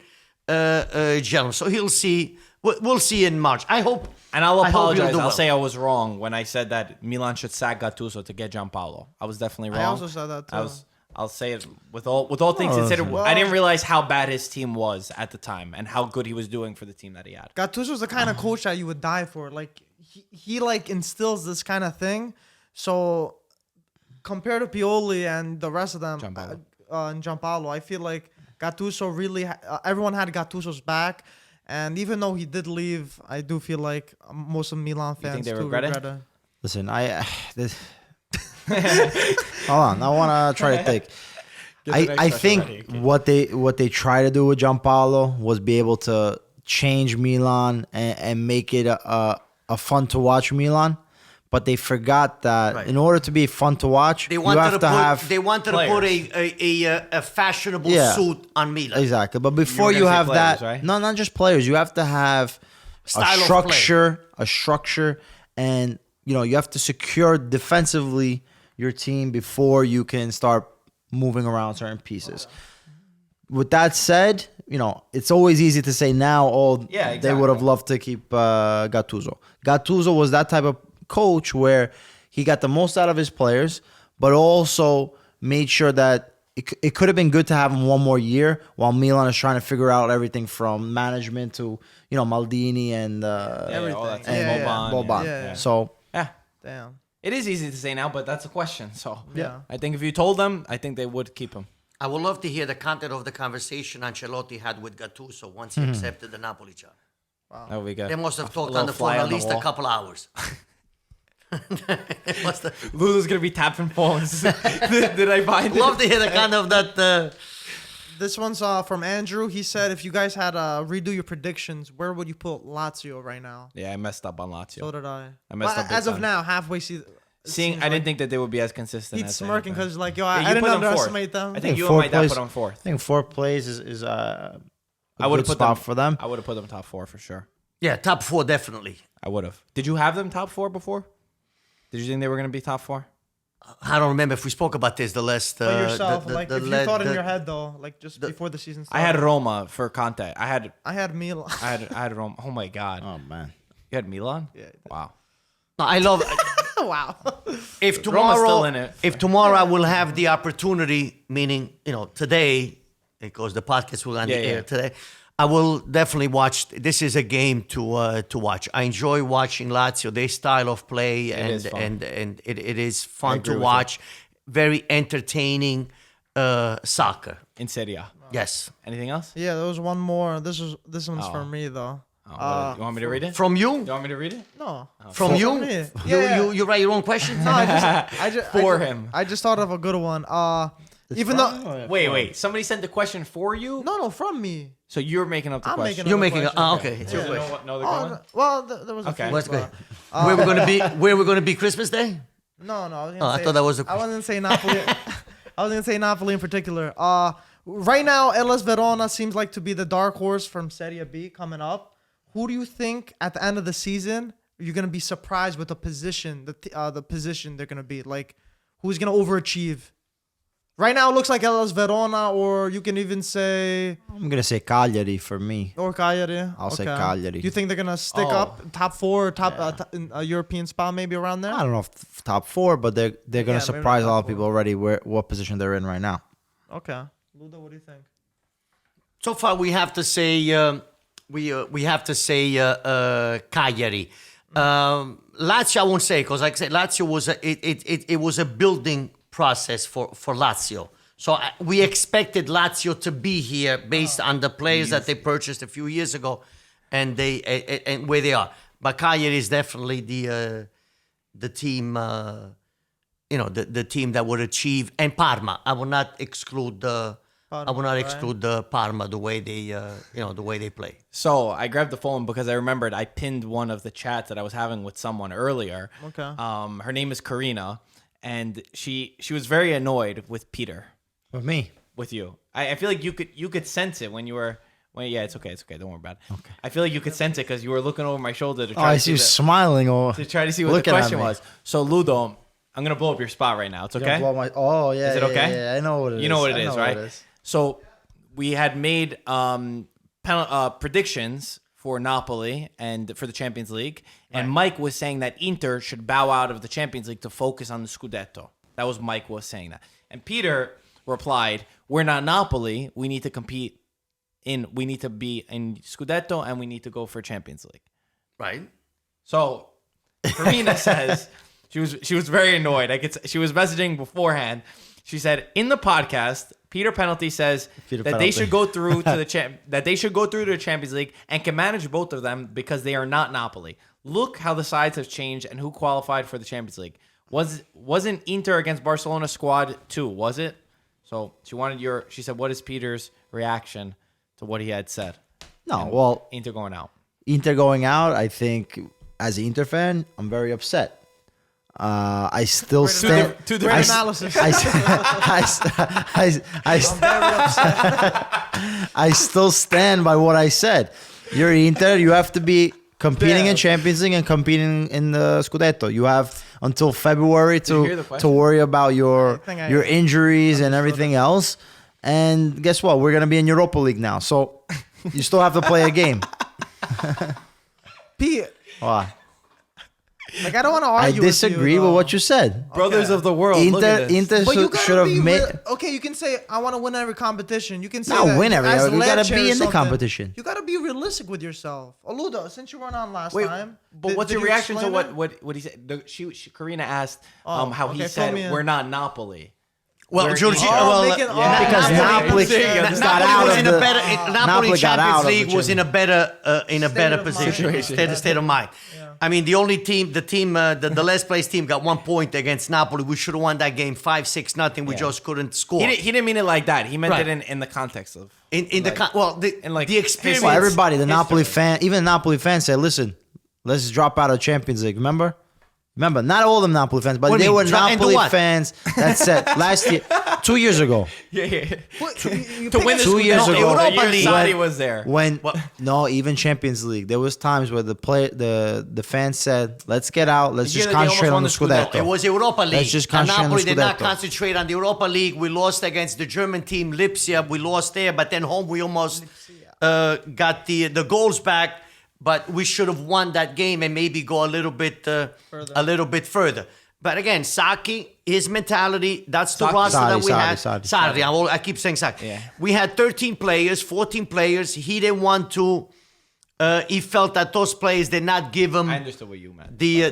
gentleman. So he'll see. We'll see in March. I hope. And I'll I hope he'll apologize. do I'll well. say I was wrong when I said that Milan should sack Gattuso to get Giampaolo. I was definitely wrong. I also said that too. I'll say it with all things considered. well- I didn't realize how bad his team was at the time and how good he was doing for the team that he had. Gattuso's the kind of coach that you would die for. Like he like instills this kind of thing. So compared to Pioli and the rest of them, Giampaolo. And Giampaolo, I feel like Gattuso really everyone had Gattuso's back. And even though he did leave, I do feel like most of Milan think fans they do regret it? regret it. Listen, hold on. I want to try to think. I think what they try to do with Giampaolo was be able to change Milan and make it a fun to watch Milan, but they forgot that Right. in order to be fun to watch, They you wanted have to have They wanted to put a fashionable Yeah. suit on Milan. exactly. But before You you, were gonna say have players, that, right? no, not just players. You have to have Style a of play. structure, and you have to secure defensively your team before you can start moving around certain pieces. With that said, it's always easy to say now, Yeah, they would have exactly. loved to keep Gattuso. Gattuso was that type of coach where he got the most out of his players, but also made sure that it could have been good to have him one more year while Milan is trying to figure out everything from management to, Maldini and all that Everything. stuff. Yeah, Boban, Boban. yeah. So Yeah. Damn. It is easy to say now, but that's a question. So Yeah. I think if you told them, I think they would keep him. I would love to hear the content of the conversation Ancelotti had with Gattuso once he accepted the Napoli job. That would be good. They must have talked little on the phone fly at on the least a wall. couple hours. It must have- Lulu's gonna be tapping phones. Did I find love to hear the kind of that. This one's from Andrew. He said, if you guys had redo your predictions, where would you put Lazio right now? Yeah, I messed up on Lazio. So did I. I messed up big As of time. now, halfway season. I didn't think that they would be as consistent. He's as they smirking have been. because like, yo, Yeah, I you didn't put them fourth. underestimate them. I think you and fourth my dad place- put them fourth. I think fourth place is a I would good have put spot them for them. I would have put them top 4 for sure. Yeah, top 4 definitely. I would have. Did you have them top 4 before? Did you think they were gonna be top 4? I don't remember if we spoke about this the last. But yourself, the- like the if you lead- thought in the- your head though, like just before the season I started. had Roma for Conte. I had Milan. Roma. Oh my god. Oh man. You had Milan? Yeah. Wow. No, I love. Wow. If Roma's still tomorrow, in it. if tomorrow I will have the opportunity, meaning today, because the podcast will on the Yeah, air yeah. today, I will definitely watch. This is a game to watch. I enjoy watching Lazio. Their style of play is fun. and it is fun agree to with you. watch. Very entertaining soccer. In Serie A. Yes. Anything else? Yeah, there was one more. This one's for me though. You want me to read it? From you? You want me to read it? No. From you? me. You, Yeah. you write your own questions? No, I just For him. I just thought of a good one. Even though Wait. Somebody sent the question for you? no, from me. So you're making up the I'm question. making You're Another making it. question. Okay. It's your You question. know the good one? Well, there was a Okay. few. Let's go. but- Where we're gonna be? Where we're gonna be Christmas Day? No, I was Oh, gonna I say, thought that was a I wasn't saying Napoli. I was gonna say Napoli in particular. Right now, Hellas Verona seems like to be the dark horse from Serie B coming up. Who do you think at the end of the season you're gonna be surprised with the position, the position they're gonna be? Like, who's gonna overachieve? Right now, it looks like Hellas Verona, or you can even say I'm gonna say Cagliari for me. or Cagliari. I'll say Cagliari. Do you think they're gonna stick Oh. up top 4, in a European spot, maybe around there? I don't know if top 4, but they're gonna maybe surprise a not lot top of people already what position they're in right now. Okay, Ludo, what do you think? So far, we have to say Cagliari. Lazio, I won't say because, like I said, Lazio was it was a building process for Lazio. So we expected Lazio to be here based on the players that they purchased a few years ago, and and where they are. But Cagliari is definitely the team. The team that would achieve, and Parma. I will not exclude Parma the way they play. So I grabbed the phone because I remembered I pinned one of the chats that I was having with someone earlier. Okay. Her name is Karina, and she was very annoyed with Peter, With me. with you. I feel like you could sense it when you were. Well, yeah, it's okay. Don't worry about it. Okay. I feel like you could sense it because you were looking over my shoulder to Oh, try I to see you see smiling or to try to see what the looking at question me. was. So Ludo, I'm gonna blow up your spot right now. It's You're gonna okay. blow my- oh yeah. Is it yeah, okay? Yeah, I know what it is. You know what it I is, know right? What it is. So we had made predictions for Napoli and for the Champions League, and Mike was saying that Inter should bow out of the Champions League to focus on the Scudetto. That was Mike was saying that, and Peter replied, "We're not Napoli. We need to compete we need to be in Scudetto, and we need to go for Champions League." Right. So Farina says she was very annoyed. She was messaging beforehand. She said in the podcast, Peter Penalty says Peter that Penalty. they should go through to the Champions League and can manage both of them because they are not Napoli. Look how the sides have changed and who qualified for the Champions League. Wasn't Inter against Barcelona squad too? Was it? So she said, what is Peter's reaction to what he had said? No, well, Inter going out. Inter going out, I think as an Inter fan, I'm very upset. I still stand. Two Great different analysis. I still stand by what I said. You're Inter. You have to be competing in Champions League and competing in the Scudetto. You have until February you hear the to question? worry about your think I injuries and everything else. And guess what? We're gonna be in Europa League now, so you still have to play a game. Pete, Why? Like, I don't want to I argue disagree with what you said. Brothers of the world. Look at this. Inter But you gotta should have be made. okay, you can say I want to win every competition. You can say Not that win every. as You gotta Lecce be or in the something. competition. You gotta be realistic with yourself. Oludo, since you weren't on last Wait, time, but what's did your you reaction to explain it? what he said? Karina asked Oh, how okay, he fill me said in. we're not Napoli. Well, Where Giorgio, he- well, making- yeah, because Napoli understand. got Napoli out was of in a the- better. Napoli Napoli in got out Champions of the League was in a better of mind. position, state of mind. Yeah. I mean, the only team, the last place team got 1 point against Napoli. We should have won that game 5-6 nothing. We Yeah. just couldn't score. He didn't mean it like that. He meant Right. it in the context of In like, the experience. Well, everybody, the Napoli history. fan, even Napoli fans said, "Listen, let's drop out of Champions League." Remember, not all of them Napoli fans, but What do they you were mean? And do Napoli what? fans that said last year, 2 years ago, to win the 2 years Scudetto, ago, the year Europa League. Sarri was there. when no, even Champions League, there was times where the fans said, "Let's get out. Let's The year just that they almost concentrate on won the the Scudetto. Scudetto." It was Europa League. Let's just And concentrate on the Napoli did not Scudetto. concentrate on the Europa League. We lost against the German team Lipsia. We lost there, but then home we almost got the goals back. But we should have won that game and maybe go a little bit further. But again, Saki, his mentality, that's the Saki. roster that we had. Sarri. I keep saying Saki. Yeah. We had 13 players, 14 players. He didn't want to. He felt that those players did not give him I understood what you meant. the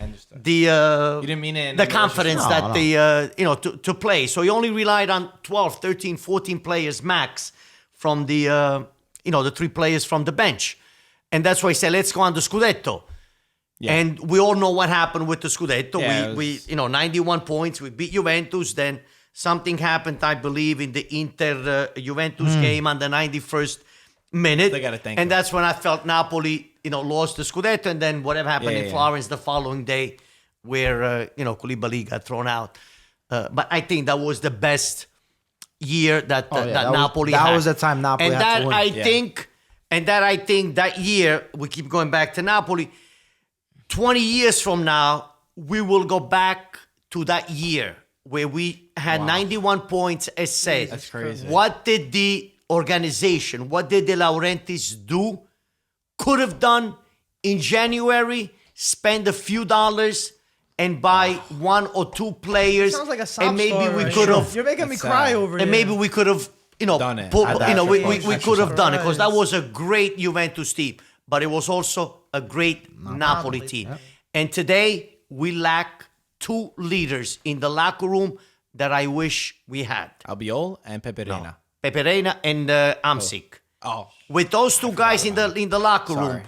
understood. you didn't mean it in the a malicious confidence way. that No, they to play. So he only relied on 12, 13, 14 players max from the the 3 players from the bench. And that's why he said, let's go on the Scudetto. Yeah. And we all know what happened with the Scudetto. Yeah, we 91 points. We beat Juventus. Then something happened, I believe, in the Inter Juventus game on the 91st minute. They gotta thank and him. that's when I felt Napoli, lost the Scudetto. And then whatever happened in Yeah. Florence the following day, where Koulibaly got thrown out. But I think that was the best year that Napoli had. That was the time Napoli and had that to win. I Yeah. think, and that I think that year we keep going back to Napoli. 20 years from now, we will go back to that year where we had 91 points as said. That's crazy. What did the organization, what did De Laurentiis do, could have done in January, spend a few dollars and buy 1 or 2 players. Sounds like a sob and maybe story we right could now. have You're making me That's cry sad. over and here. maybe we could have, Done it. pulled, At that we point. could have done it because that Surprise. was a great Juventus team, but it was also a great Napoli team. And today we lack 2 leaders in the locker room that I wish we had: Albiol and Peperina. Pepe Reina and Amsic. Oh. With those 2 guys in the locker room, Sorry.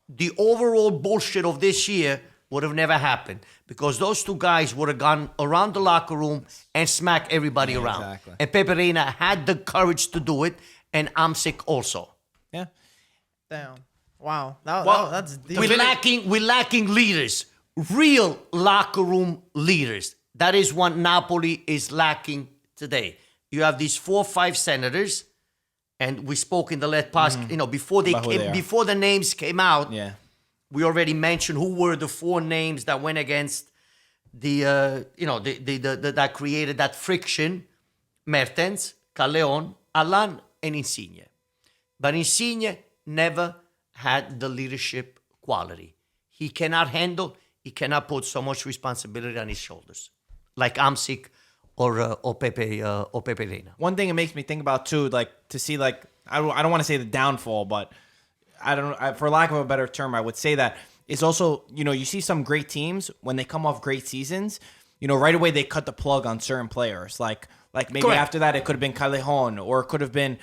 the overall bullshit of this year would have never happened because those 2 guys would have gone around the locker room and smacked everybody around. exactly. And Pepe Reina had the courage to do it, and Amsic also. Yeah. Damn. Wow. That's deep. We're lacking leaders, real locker room leaders. That is what Napoli is lacking today. You have these 4 or 5 senators, and we spoke in the last past, before About who they are. before the names came out. Yeah. We already mentioned who were the 4 names that went against that created that friction: Mertens, Callejon, Allan, and Insigne. But Insigne never had the leadership quality. He cannot put so much responsibility on his shoulders, like Amsic or Pepe Reina. One thing it makes me think about too, like to see like I don't want to say the downfall, but for lack of a better term, I would say that it's also, you see some great teams when they come off great seasons, right away they cut the plug on certain players. Like maybe Correct. after that it could have been Callejon or it could have been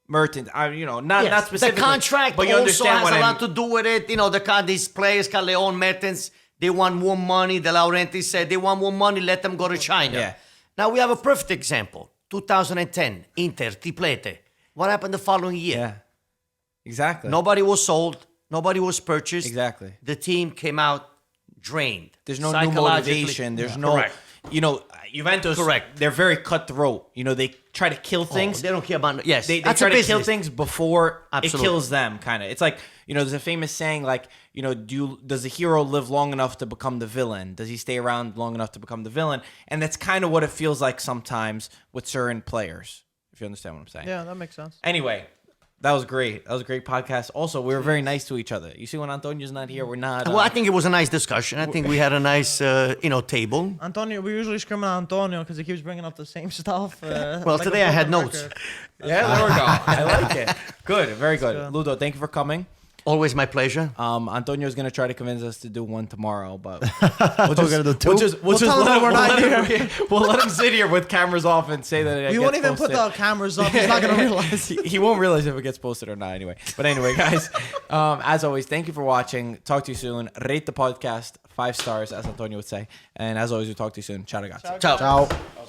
Mertens. Not Yes, specifically. the contract but you also understand has what a I lot to do with it. These players, Callejon, Mertens, they want more money. De Laurentiis said they want more money, let them go to China. Yeah. Now we have a perfect example. 2010, Inter, triplete. What happened the following year? Yeah. Exactly. Nobody was sold. Nobody was purchased. Exactly. The team came out drained. There's no new Psychologically. motivation. There's Correct. Juventus. Correct. They're very cutthroat. They try to kill things. They don't care about. Yes, They that's try a to kill business. things before Absolutely. it kills them, kind of. It's like, there's a famous saying like, does the hero live long enough to become the villain? Does he stay around long enough to become the villain? And that's kind of what it feels like sometimes with certain players, if you understand what I'm saying. Yeah, that makes sense. Anyway, That was great. That was a great podcast. Also, we were very nice to each other. You see, when Antonio's not here, we're not. Well, I think it was a nice discussion. I think we had a nice, table. Antonio, we usually scream at Antonio because he keeps bringing up the same stuff. Well, today I had notes. Yeah, there we go. I like it. Good, very good. good. Ludo, thank you for coming. Always my pleasure. Antonio's gonna try to convince us to do one tomorrow, but We're gonna do two? we'll just tell him let him, we're not here. we'll let him sit here with cameras off and say that it We gets won't even put posted. the cameras up. He's not gonna realize. He won't realize if it gets posted or not anyway. But anyway, guys, as always, thank you for watching. Talk to you soon. Rate the podcast 5 stars, as Antonio would say. And as always, we'll talk to you soon. Ciao, ragazzi. Ciao. Ciao.